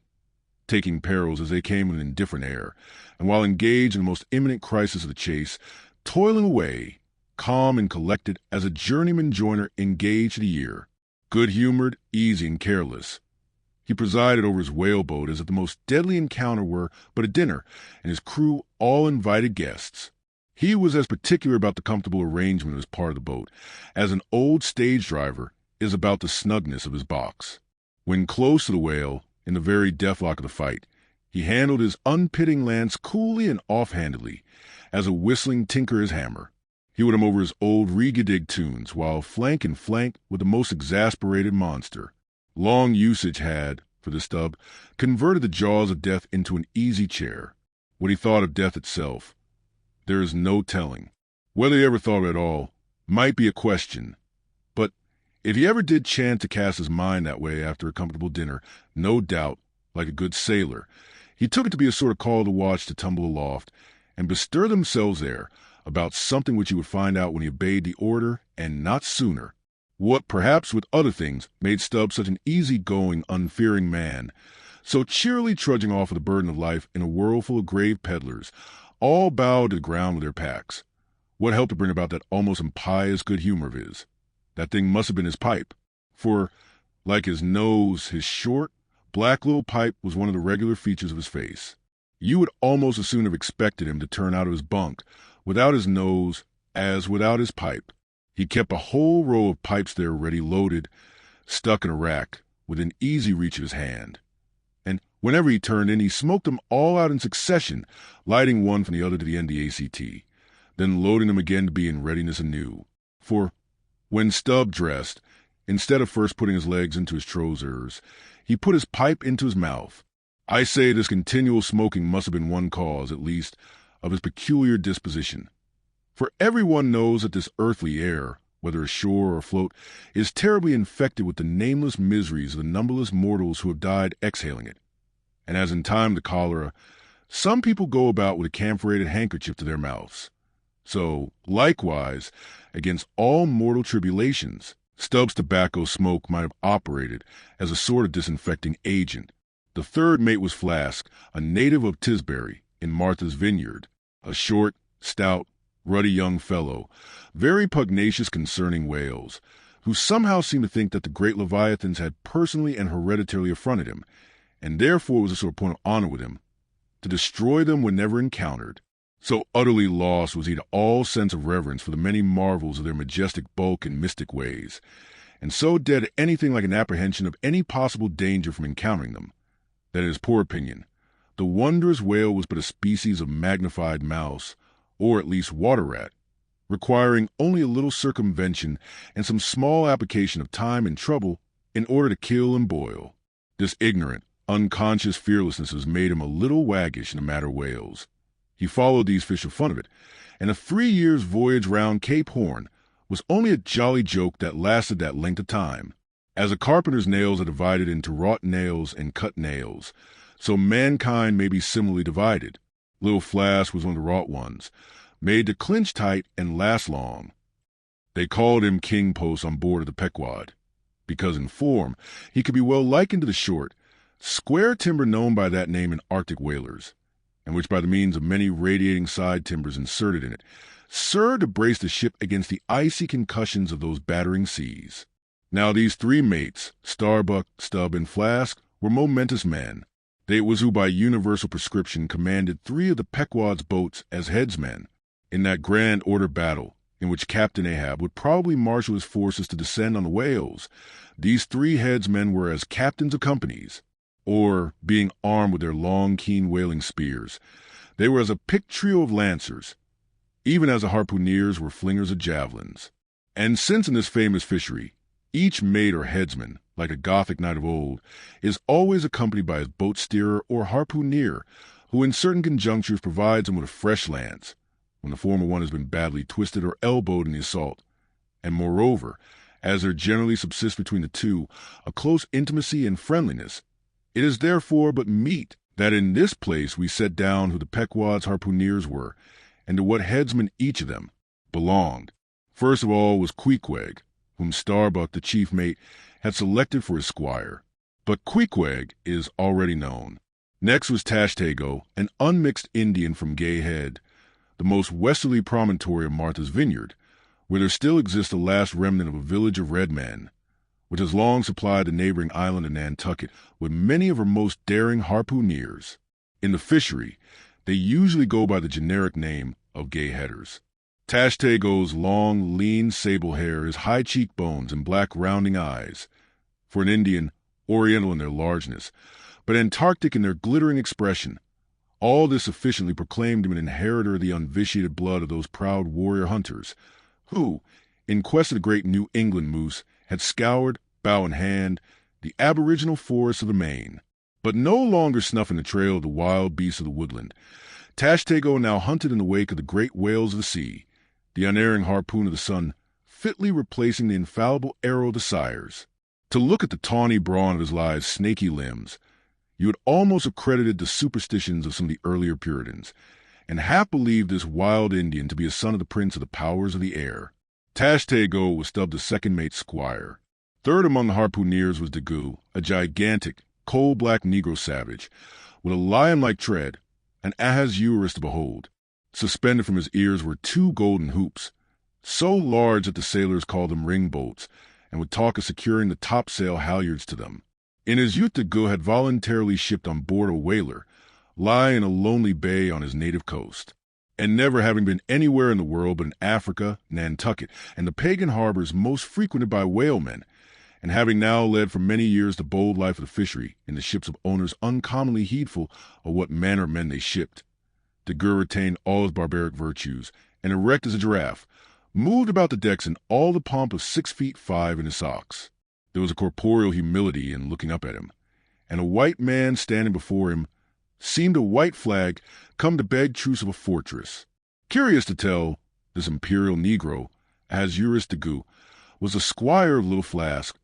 taking perils as they came with an indifferent air, and while engaged in the most imminent crisis of the chase, toiling away, calm and collected as a journeyman joiner engaged the year, good-humored, easy, and careless. He presided over his whaleboat as if the most deadly encounter were but a dinner, and his crew all invited guests. He was as particular about the comfortable arrangement of his part of the boat as an old stage driver is about the snugness of his box. When close to the whale, in the very deathlock of the fight, he handled his unpitying lance coolly and offhandedly, as a whistling tinker his hammer. He would hum over his old rig-a-dig tunes, while flank and flank with the most exasperated monster. Long usage had, for the Stubb, converted the jaws of death into an easy chair. What he thought of death itself, there is no telling. Whether he ever thought of it at all might be a question. But if he ever did chance to cast his mind that way after a comfortable dinner, no doubt, like a good sailor, he took it to be a sort of call to watch to tumble aloft and bestir themselves there about something which he would find out when he obeyed the order, and not sooner. What, perhaps with other things, made Stubb such an easy-going, unfearing man, so cheerily trudging off with the burden of life in a world full of grave peddlers, all bowed to the ground with their packs. What helped to bring about that almost impious good humor of his? That thing must have been his pipe, for, like his nose, his short, black little pipe was one of the regular features of his face. You would almost as soon have expected him to turn out of his bunk without his nose as without his pipe. He kept a whole row of pipes there ready loaded, stuck in a rack, within easy reach of his hand. And whenever he turned in, he smoked them all out in succession, lighting one from the other to the end of the ACT, then loading them again to be in readiness anew. For when Stubb dressed, Instead of first putting his legs into his trousers, he put his pipe into his mouth. I say this continual smoking must have been one cause, at least, of his peculiar disposition. For everyone knows that this earthly air, whether ashore or afloat, is terribly infected with the nameless miseries of the numberless mortals who have died exhaling it. And as in time the cholera, some people go about with a camphorated handkerchief to their mouths. So, likewise, against all mortal tribulations, Stubbs' tobacco smoke might have operated as a sort of disinfecting agent. The third mate was Flask, a native of Tisbury, in Martha's Vineyard, a short, stout, ruddy young fellow, very pugnacious concerning whales, who somehow seemed to think that the great leviathans had personally and hereditarily affronted him, and therefore it was a sort of point of honor with him to destroy them whenever encountered. So utterly lost was he to all sense of reverence for the many marvels of their majestic bulk and mystic ways, and so dead to anything like an apprehension of any possible danger from encountering them, that in his poor opinion, the wondrous whale was but a species of magnified mouse, or at least water rat, requiring only a little circumvention and some small application of time and trouble in order to kill and boil. This ignorant, unconscious fearlessness has made him a little waggish in the matter of whales. He followed these fish for fun of it, and a 3 years' voyage round Cape Horn was only a jolly joke that lasted that length of time. As a carpenter's nails are divided into wrought nails and cut nails, so mankind may be similarly divided. Little Flask was one of the wrought ones, made to clinch tight and last long. They called him King Post on board of the Pequod, because in form he could be well likened to the short, square timber known by that name in Arctic whalers, and which by the means of many radiating side timbers inserted in it, served to brace the ship against the icy concussions of those battering seas. Now these three mates, Starbuck, Stubb, and Flask, were momentous men. They it was who by universal prescription commanded 3 of the Pequod's boats as headsmen in that grand order battle in which Captain Ahab would probably marshal his forces to descend on the whales. These 3 headsmen were as captains of companies, or, being armed with their long, keen whaling spears, they were as a picked trio of lancers, even as the harpooneers were flingers of javelins. And since in this famous fishery, each mate or headsman, like a Gothic knight of old, is always accompanied by his boat steerer or harpooneer, who in certain conjunctures provides him with a fresh lance, when the former one has been badly twisted or elbowed in the assault, and moreover, as there generally subsists between the two a close intimacy and friendliness, it is therefore but meet that in this place we set down who the Pequod's harpooneers were, and to what headsman each of them belonged. First of all was Queequeg, whom Starbuck, the chief mate, had selected for his squire. But Queequeg is already known. Next was Tashtego, an unmixed Indian from Gay Head, the most westerly promontory of Martha's Vineyard, where there still exists the last remnant of a village of red men, which has long supplied the neighboring island of Nantucket with many of her most daring harpooneers. In the fishery, they usually go by the generic name of Gay Headers. Tashtego's long, lean sable hair, his high cheekbones, and black rounding eyes, for an Indian, oriental in their largeness, but Antarctic in their glittering expression, all this sufficiently proclaimed him an inheritor of the unvitiated blood of those proud warrior hunters, who, in quest of the great New England moose, had scoured, bow in hand, the aboriginal forests of the Maine. But no longer snuffing the trail of the wild beasts of the woodland, Tashtego now hunted in the wake of the great whales of the sea, the unerring harpoon of the sun fitly replacing the infallible arrow of the sires. To look at the tawny brawn of his lithe, snaky limbs, you would almost have credited the superstitions of some of the earlier Puritans, and half believed this wild Indian to be a son of the prince of the powers of the air. Tashtego was dubbed the second mate's squire. Third among the harpooneers was Daggoo, a gigantic, coal-black Negro savage, with a lion-like tread, an Ahasuerus to behold. Suspended from his ears were 2 golden hoops, so large that the sailors called them ring-boats, and would talk of securing the topsail halyards to them. In his youth, Daggoo had voluntarily shipped on board a whaler, lying in a lonely bay on his native coast, and never having been anywhere in the world but in Africa, Nantucket, and the pagan harbors most frequented by whalemen, and having now led for many years the bold life of the fishery in the ships of owners uncommonly heedful of what manner of men they shipped, Daggoo retained all his barbaric virtues, and erect as a giraffe, moved about the decks in all the pomp of 6'5" in his socks. There was a corporeal humility in looking up at him, and a white man standing before him seemed a white flag come to beg truce of a fortress. Curious to tell, this imperial Negro, Azurus de Gou, was a squire of Little Flask,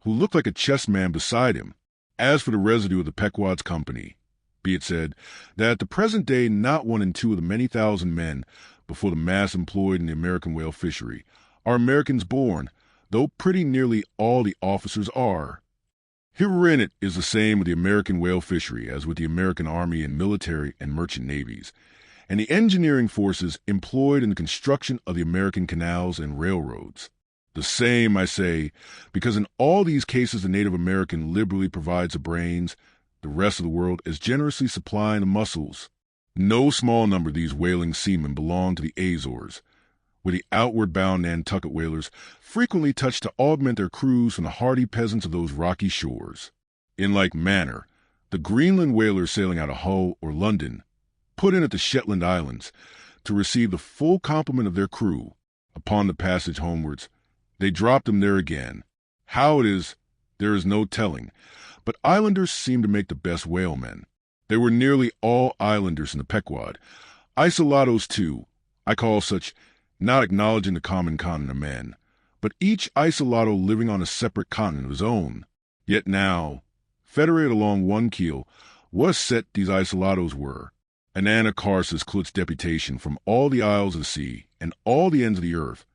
who looked like a chessman beside him. As for the residue of the Pequod's company, be it said that at the present day not 1 in 2 of the many thousand men before the mass employed in the American whale fishery are Americans born, though pretty nearly all the officers are. Herein it is the same with the American whale fishery as with the American Army and military and merchant navies, and the engineering forces employed in the construction of the American canals and railroads. The same, I say, because in all these cases the Native American liberally provides the brains, the rest of the world is generously supplying the muscles. No small number of these whaling seamen belong to the Azores, where the outward-bound Nantucket whalers frequently touch to augment their crews from the hardy peasants of those rocky shores. In like manner, the Greenland whalers sailing out of Hull or London put in at the Shetland Islands to receive the full complement of their crew. Upon the passage homewards, they dropped them there again. How it is, there is no telling, but islanders seem to make the best whalemen. They were nearly all islanders in the Pequod. Isolados, too, I call such, not acknowledging the common continent of men, but each isolado living on a separate continent of his own. Yet now, federated along one keel, what a set these isolados were. An Anacharsis Klutz deputation from all the isles of the sea and all the ends of the earth,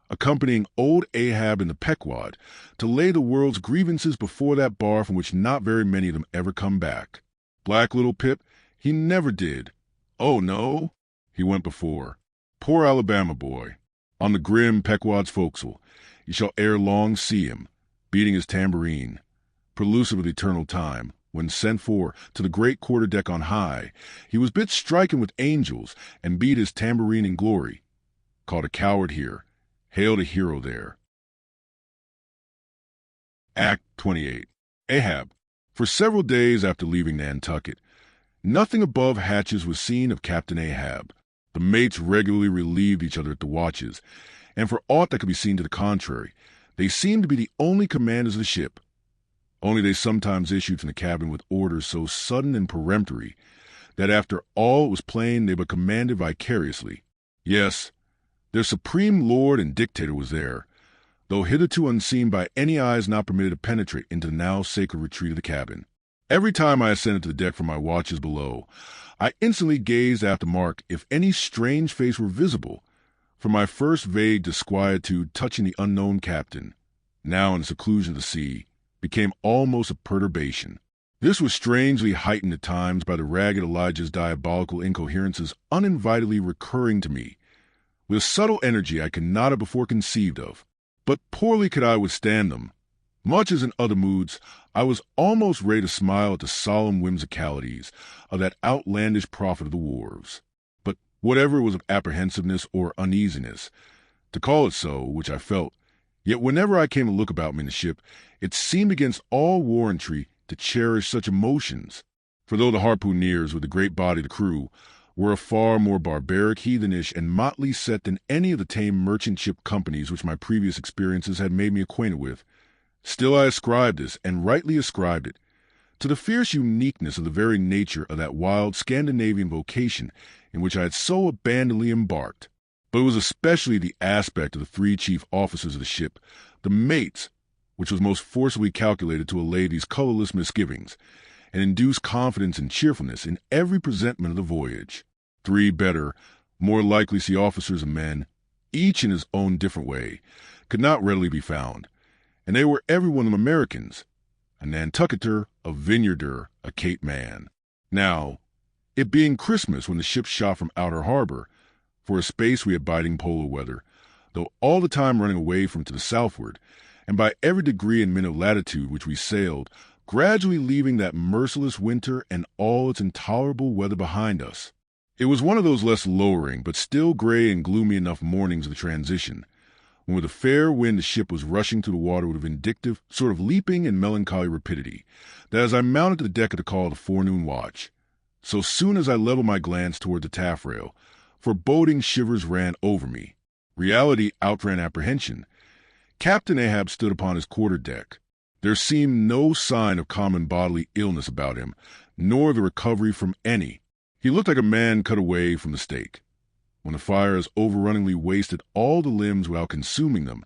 accompanying old Ahab in the Pequod to lay the world's grievances before that bar from which not very many of them ever come back. Black little Pip, he never did. Oh, no, he went before. Poor Alabama boy. On the grim Pequod's forecastle, you shall ere long see him, beating his tambourine, prelusive of eternal time. When sent for to the great quarter-deck on high, he was bid striking with angels and beat his tambourine in glory. Called a coward here, hailed a hero there. Act 28. Ahab. For several days after leaving Nantucket, nothing above hatches was seen of Captain Ahab. The mates regularly relieved each other at the watches, and for aught that could be seen to the contrary, they seemed to be the only commanders of the ship. Only they sometimes issued from the cabin with orders so sudden and peremptory that after all it was plain they but commanded vicariously. Yes, their supreme lord and dictator was there, though hitherto unseen by any eyes not permitted to penetrate into the now sacred retreat of the cabin. Every time I ascended to the deck from my watches below, I instantly gazed after mark if any strange face were visible, for my first vague disquietude touching the unknown captain, now in the seclusion of the sea, became almost a perturbation. This was strangely heightened at times by the ragged Elijah's diabolical incoherences uninvitedly recurring to me, with a subtle energy I could not have before conceived of. But poorly could I withstand them. Much as in other moods, I was almost ready to smile at the solemn whimsicalities of that outlandish prophet of the wharves. But whatever was of apprehensiveness or uneasiness, to call it so, which I felt, yet whenever I came to look about me in the ship, it seemed against all warrantry to cherish such emotions. For though the harpooneers with the great body of the crew were a far more barbaric, heathenish, and motley set than any of the tame merchant ship companies which my previous experiences had made me acquainted with, still I ascribed this, and rightly ascribed it, to the fierce uniqueness of the very nature of that wild Scandinavian vocation in which I had so abandonedly embarked. But it was especially the aspect of the 3 chief officers of the ship, the mates, which was most forcibly calculated to allay these colorless misgivings, and induce confidence and cheerfulness in every presentment of the voyage. 3 better, more likely sea officers and men, each in his own different way, could not readily be found, and they were every one of them Americans, a Nantucketer, a Vineyarder, a Cape man. Now, it being Christmas when the ship shot from outer harbor, for a space we had biting polar weather, though all the time running away from to the southward, and by every degree and minute of latitude which we sailed, gradually leaving that merciless winter and all its intolerable weather behind us. It was one of those less lowering, but still gray and gloomy enough mornings of the transition, when with a fair wind the ship was rushing through the water with a vindictive, sort of leaping and melancholy rapidity, that as I mounted to the deck at the call of the forenoon watch, so soon as I leveled my glance toward the taffrail, foreboding shivers ran over me. Reality outran apprehension. Captain Ahab stood upon his quarter-deck. There seemed no sign of common bodily illness about him, nor the recovery from any. He looked like a man cut away from the stake, when the fire has overrunningly wasted all the limbs without consuming them,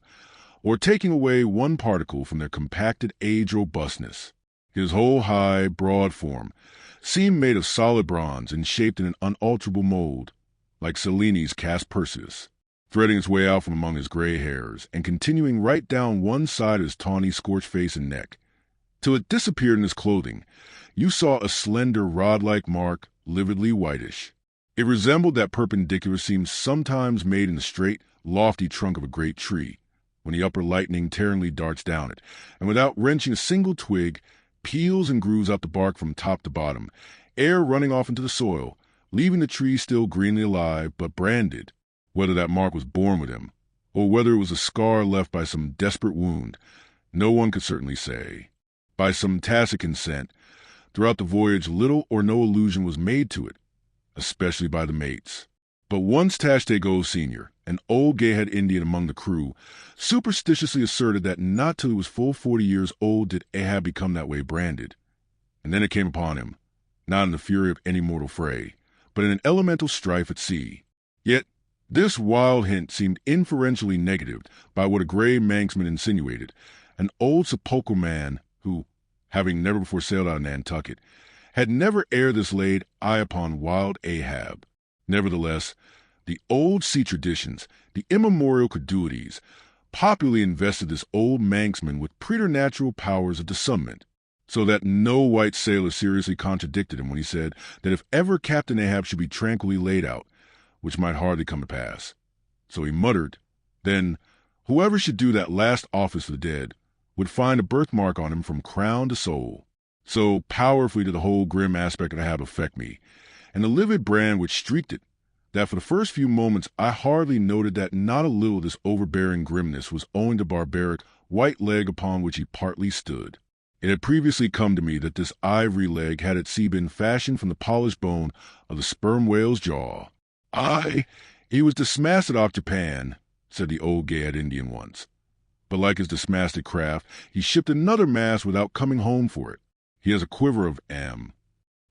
or taking away one particle from their compacted age robustness. His whole high, broad form seemed made of solid bronze and shaped in an unalterable mold, like Cellini's cast Perseus, threading its way out from among his gray hairs and continuing right down one side of his tawny, scorched face and neck, till it disappeared in his clothing. You saw a slender, rod-like mark, lividly whitish. It resembled that perpendicular seam sometimes made in the straight, lofty trunk of a great tree, when the upper lightning tearingly darts down it, and without wrenching a single twig, peels and grooves out the bark from top to bottom, air running off into the soil, leaving the tree still greenly alive, but branded. Whether that mark was born with him, or whether it was a scar left by some desperate wound, no one could certainly say. By some tacit consent, throughout the voyage little or no allusion was made to it, especially by the mates. But once Tashtego Sr., an old gay-head Indian among the crew, superstitiously asserted that not till he was full 40 years old did Ahab become that way branded. And then it came upon him, not in the fury of any mortal fray, but in an elemental strife at sea. Yet this wild hint seemed inferentially negatived by what a gray Manxman insinuated, an old sepulchral man who, having never before sailed out of Nantucket, had never ere this laid eye upon wild Ahab. Nevertheless, the old sea traditions, the immemorial credulities, popularly invested this old Manxman with preternatural powers of discernment, so that no white sailor seriously contradicted him when he said that if ever Captain Ahab should be tranquilly laid out, which might hardly come to pass. So he muttered, then whoever should do that last office for the dead would find a birthmark on him from crown to sole. So powerfully did the whole grim aspect of Ahab affect me, and the livid brand which streaked it, that for the first few moments I hardly noted that not a little of this overbearing grimness was owing to barbaric white leg upon which he partly stood. It had previously come to me that this ivory leg had at sea been fashioned from the polished bone of the sperm whale's jaw. Aye, he was dismasted off Japan, said the old gay-head Indian once. But like his dismasted craft, he shipped another mast without coming home for it. He has a quiver of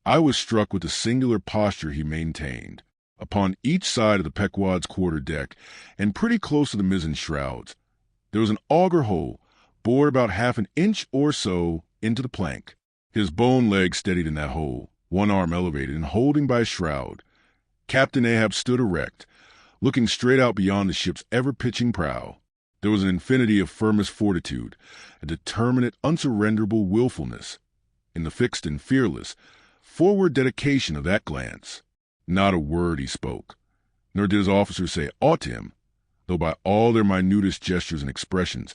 I was struck with the singular posture he maintained. Upon each side of the Pequod's quarter-deck, and pretty close to the mizzen shrouds, there was an auger hole, bored about half an inch or so into the plank. His bone leg steadied in that hole, one arm elevated and holding by a shroud. Captain Ahab stood erect, looking straight out beyond the ship's ever-pitching prow. There was an infinity of firmest fortitude, a determinate, unsurrenderable willfulness, in the fixed and fearless, forward dedication of that glance. Not a word he spoke, nor did his officers say aught to him, though by all their minutest gestures and expressions,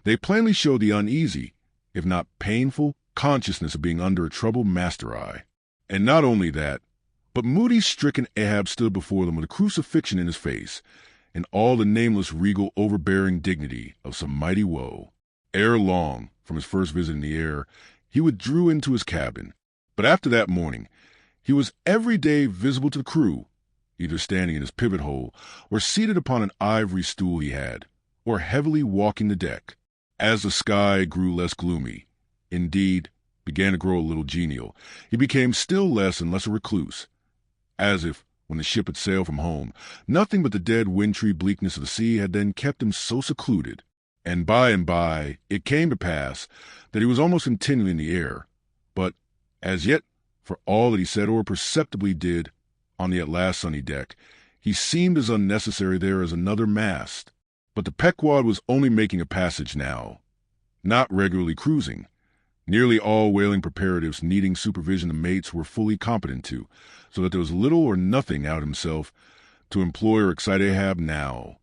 they plainly showed the uneasy, if not painful, consciousness of being under a troubled master eye. And not only that, but moody, stricken Ahab stood before them with a crucifixion in his face, and all the nameless, regal, overbearing dignity of some mighty woe. Ere long, from his first visit in the air, he withdrew into his cabin. But after that morning, he was every day visible to the crew, either standing in his pivot hole, or seated upon an ivory stool he had, or heavily walking the deck. As the sky grew less gloomy, indeed, began to grow a little genial, he became still less and less a recluse, as if, when the ship had sailed from home, nothing but the dead wintry bleakness of the sea had then kept him so secluded. And by it came to pass that he was almost continually in the air, but, as yet, for all that he said or perceptibly did on the at last sunny deck, he seemed as unnecessary there as another mast. But the Pequod was only making a passage now, not regularly cruising. Nearly all whaling preparatives needing supervision the mates were fully competent to, so that there was little or nothing out himself to employ or excite Ahab now,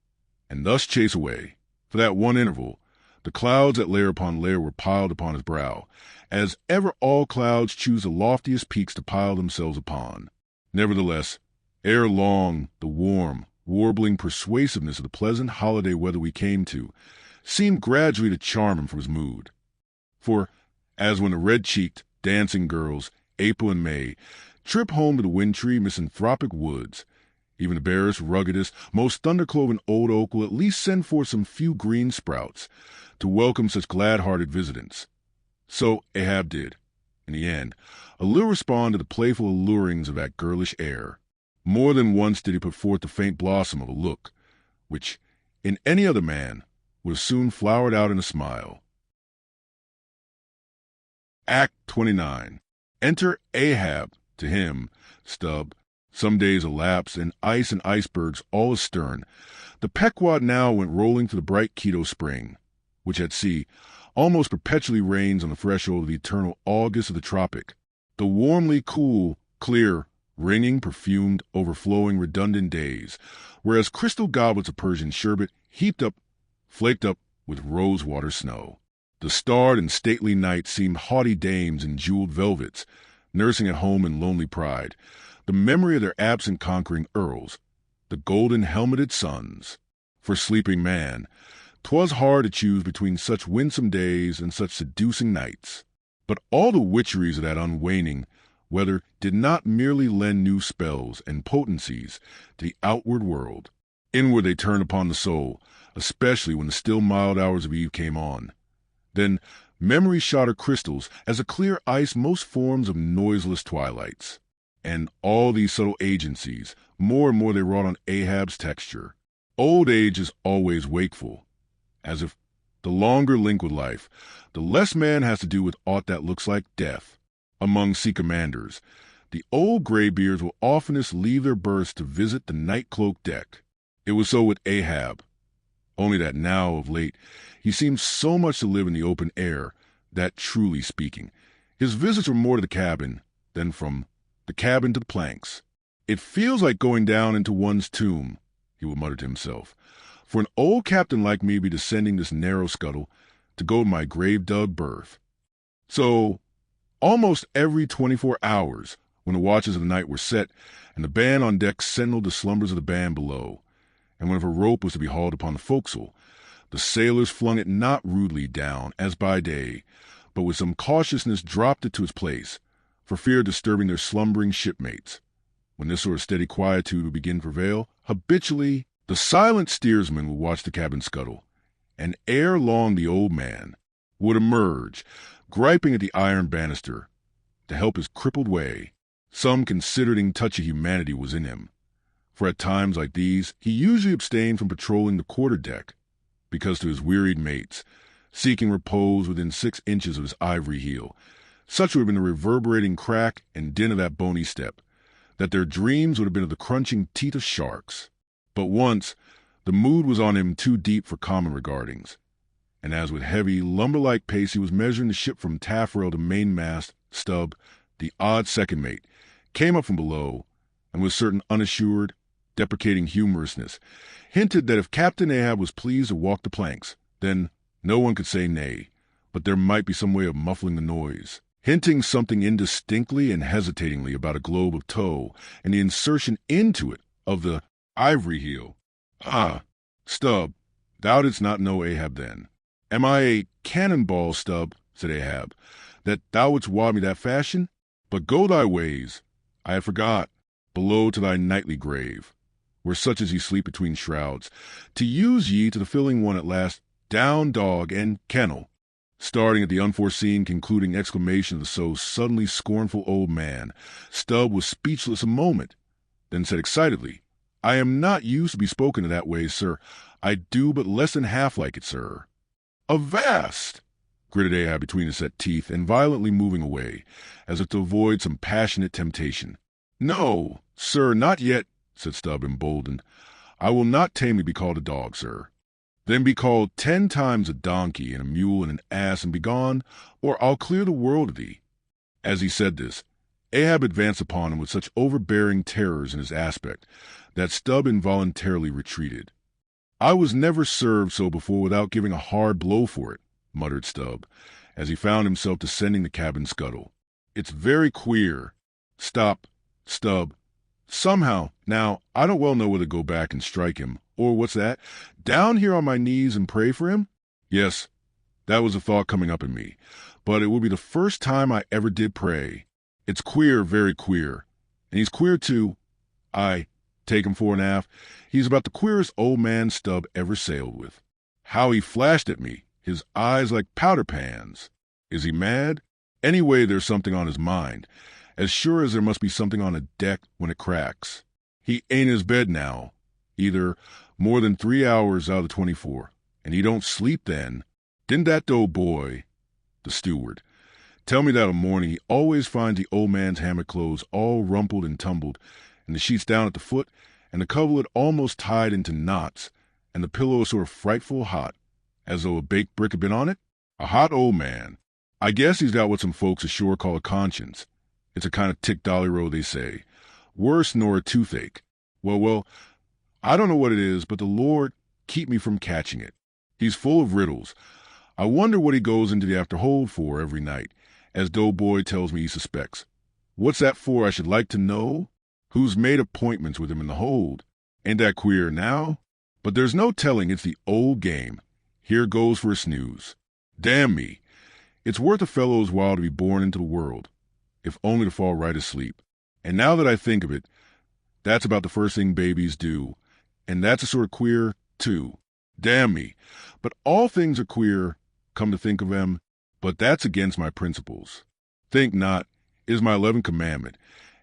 and thus chase away, for that one interval, the clouds that layer upon layer were piled upon his brow, as ever all clouds choose the loftiest peaks to pile themselves upon. Nevertheless, ere long, the warm, warbling persuasiveness of the pleasant holiday weather we came to seemed gradually to charm him from his mood. For, as when the red-cheeked, dancing girls, April and May, trip home to the wintry, misanthropic woods, Even the barest, ruggedest, most thunder-cloven old oak will at least send forth some few green sprouts to welcome such glad-hearted visitants. So Ahab did. In the end, a little respond to the playful allurings of that girlish air. More than once did he put forth the faint blossom of a look, which, in any other man, would have soon flowered out in a smile. Act 29. Enter Ahab. To him, Stubb, some days elapsed, and ice and icebergs all astern. The Pequod now went rolling to the bright Quito spring, which at sea almost perpetually reigns on the threshold of the eternal August of the tropic. The warmly cool, clear, ringing, perfumed, overflowing, redundant days, whereas crystal goblets of Persian sherbet heaped up, flaked up with rose-water snow. The starred and stately nights seemed haughty dames in jeweled velvets, nursing at home in lonely pride the memory of their absent conquering earls, the golden-helmeted suns. For sleeping man, 'twas hard to choose between such winsome days and such seducing nights. But all the witcheries of that unwaning weather did not merely lend new spells and potencies to the outward world. Inward they turned upon the soul, especially when the still mild hours of eve came on. Then memory shot her crystals as a clear ice most forms of noiseless twilights. And all these subtle agencies, more and more they wrought on Ahab's texture. Old age is always wakeful, as if the longer link with life, the less man has to do with aught that looks like death. Among sea commanders, the old graybeards will oftenest leave their berths to visit the night-cloaked deck. It was so with Ahab, only that now, of late, he seemed so much to live in the open air that, truly speaking, his visits were more to the cabin than from the cabin to the planks. "It feels like going down into one's tomb," he would mutter to himself, "for an old captain like me be descending this narrow scuttle to go to my grave-dug berth." So, almost every 24 hours, when the watches of the night were set, and the band on deck signaled the slumbers of the band below, and whenever a rope was to be hauled upon the forecastle, the sailors flung it not rudely down, as by day, but with some cautiousness dropped it to its place, for fear of disturbing their slumbering shipmates. When this sort of steady quietude would begin to prevail, habitually the silent steersman would watch the cabin scuttle, and ere long the old man would emerge, griping at the iron banister, to help his crippled way. Some considering touch of humanity was in him, for at times like these he usually abstained from patrolling the quarter-deck, because to his wearied mates, seeking repose within 6 inches of his ivory heel, such would have been the reverberating crack and din of that bony step, that their dreams would have been of the crunching teeth of sharks. But once the mood was on him too deep for common regardings, and as with heavy, lumber-like pace he was measuring the ship from taffrail to mainmast, Stubb, the odd second mate, came up from below, and with certain unassured, deprecating humorousness, hinted that if Captain Ahab was pleased to walk the planks, then no one could say nay, but there might be some way of muffling the noise, hinting something indistinctly and hesitatingly about a globe of tow and the insertion into it of the ivory heel. "Ah, Stubb, thou didst not know Ahab then." "Am I a cannonball, Stubb," said Ahab, "that thou wouldst wad me that fashion? But go thy ways. I had forgot. Below to thy nightly grave, where such as ye sleep between shrouds, to use ye to the filling one at last, down dog and kennel." Starting at the unforeseen concluding exclamation of the so suddenly scornful old man, Stubb was speechless a moment, then said excitedly, "I am not used to be spoken to that way, sir. I do but less than half like it, sir." "Avast!" gritted Ahab between his set teeth, and violently moving away, as if to avoid some passionate temptation. "No, sir, not yet," said Stubb, emboldened. "I will not tamely be called a dog, sir." "Then be called 10 times a donkey and a mule and an ass, and begone, or I'll clear the world of thee." As he said this, Ahab advanced upon him with such overbearing terrors in his aspect that Stubb involuntarily retreated. "I was never served so before without giving a hard blow for it," muttered Stubb, as he found himself descending the cabin scuttle. "It's very queer. Stop, Stubb. Somehow, now, I don't well know whether to go back and strike him, or what's that, down here on my knees and pray for him? Yes, that was a thought coming up in me, but it will be the first time I ever did pray. It's queer, very queer, and he's queer too. take him for an aft. He's about the queerest old man Stubb ever sailed with. How he flashed at me, his eyes like powder pans. Is he mad? Anyway, there's something on his mind, as sure as there must be something on a deck when it cracks. He ain't in his bed now, either more than 3 hours out of the 24, and he don't sleep then. Didn't that old boy, the steward, tell me that a morning he always finds the old man's hammock clothes all rumpled and tumbled, and the sheets down at the foot, and the coverlet almost tied into knots, and the pillow sort of frightful hot, as though a baked brick had been on it? A hot old man. I guess he's got what some folks ashore call a conscience. It's a kind of tick-dolly-row, they say. Worse nor a toothache. Well, I don't know what it is, but the Lord keep me from catching it. He's full of riddles. I wonder what he goes into the after-hold for every night, as Doughboy tells me he suspects. What's that for, I should like to know? Who's made appointments with him in the hold? Ain't that queer now? But there's no telling, it's the old game. Here goes for a snooze. Damn me. It's worth a fellow's while to be born into the world, if only to fall right asleep. And now that I think of it, that's about the first thing babies do, and that's a sort of queer, too. Damn me. But all things are queer, come to think of them, but that's against my principles. Think not, is my 11th commandment,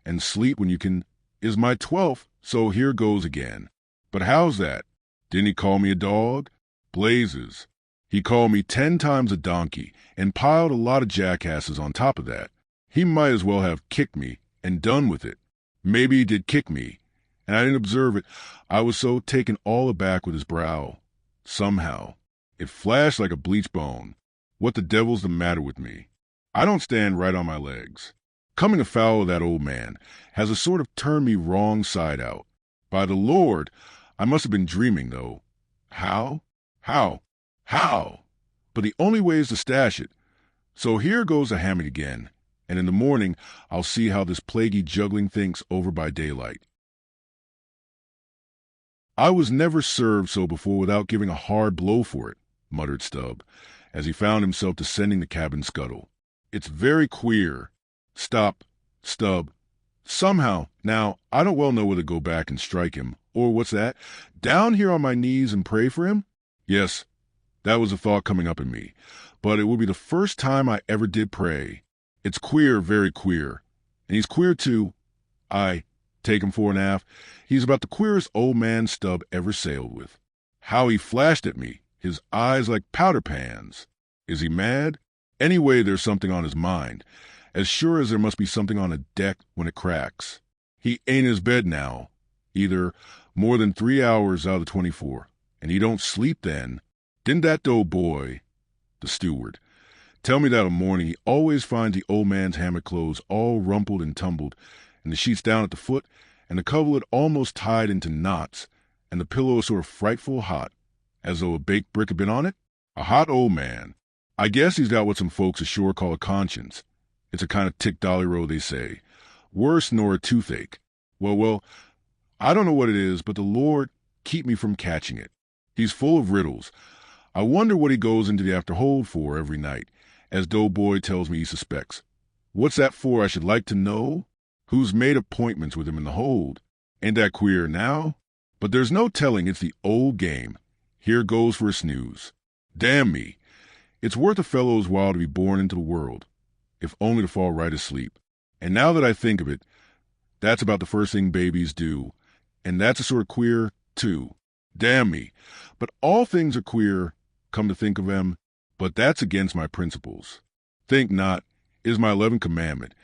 and sleep when you can is my 12th, so here goes again. But how's that? Didn't he call me a dog? Blazes. He called me 10 times a donkey, and piled a lot of jackasses on top of that. He might as well have kicked me and done with it. Maybe he did kick me, and I didn't observe it. I was so taken all aback with his brow. Somehow, it flashed like a bleached bone. What the devil's the matter with me? I don't stand right on my legs. Coming afoul of that old man has a sort of turned me wrong side out. By the Lord, I must have been dreaming, though. How? But the only way is to stash it. So here goes a hammock again, and in the morning I'll see how this plaguey juggling thinks over by daylight. I was never served so before without giving a hard blow for it, muttered Stubb, as he found himself descending the cabin scuttle. It's very queer. Stop, Stubb. Somehow, now, I don't well know whether to go back and strike him, or what's that, down here on my knees and pray for him? Yes, that was a thought coming up in me, but it will be the first time I ever did pray. It's queer, very queer, and he's queer too. I take him for an aft. He's about the queerest old man Stubb ever sailed with. How he flashed at me, his eyes like powder pans. Is he mad? Anyway, there's something on his mind, as sure as there must be something on a deck when it cracks. He ain't in his bed now, either more than 3 hours out of the 24, and he don't sleep then. Didn't that old boy, the steward, tell me that a morning he always finds the old man's hammock clothes all rumpled and tumbled, and the sheets down at the foot, and the coverlet almost tied into knots, and the pillow sort of frightful hot, as though a baked brick had been on it? A hot old man. I guess he's got what some folks ashore call a conscience. It's a kind of tick-dolly-row, they say. Worse nor a toothache. Well, I don't know what it is, but the Lord keep me from catching it. He's full of riddles. I wonder what he goes into the after-hold for every night, as Doughboy tells me he suspects. What's that for, I should like to know? Who's made appointments with him in the hold? Ain't that queer now? But there's no telling, it's the old game. Here goes for a snooze. Damn me. It's worth a fellow's while to be born into the world, if only to fall right asleep. And now that I think of it, that's about the first thing babies do, and that's a sort of queer, too. Damn me. But all things are queer, come to think of them, but that's against my principles. Think not, is my 11th commandment,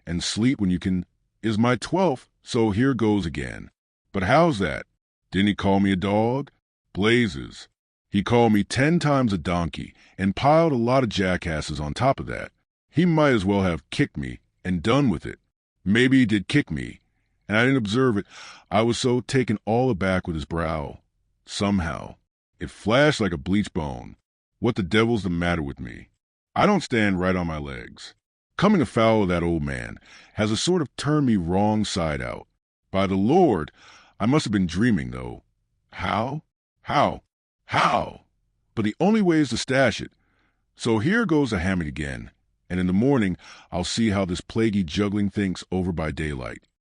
and sleep when you can is my 12th, so here goes again. But how's that? Didn't he call me a dog? Blazes. He called me 10 times a donkey, and piled a lot of jackasses on top of that. He might as well have kicked me and done with it. Maybe he did kick me, and I didn't observe it. I was so taken all aback with his brow. Somehow, it flashed like a bleached bone. What the devil's the matter with me? I don't stand right on my legs. Coming afoul of that old man has a sort of turned me wrong side out. By the Lord, I must have been dreaming, though. How? But the only way is to stash it. So here goes a hammock again, and in the morning I'll see how this plaguey juggling thinks over by daylight.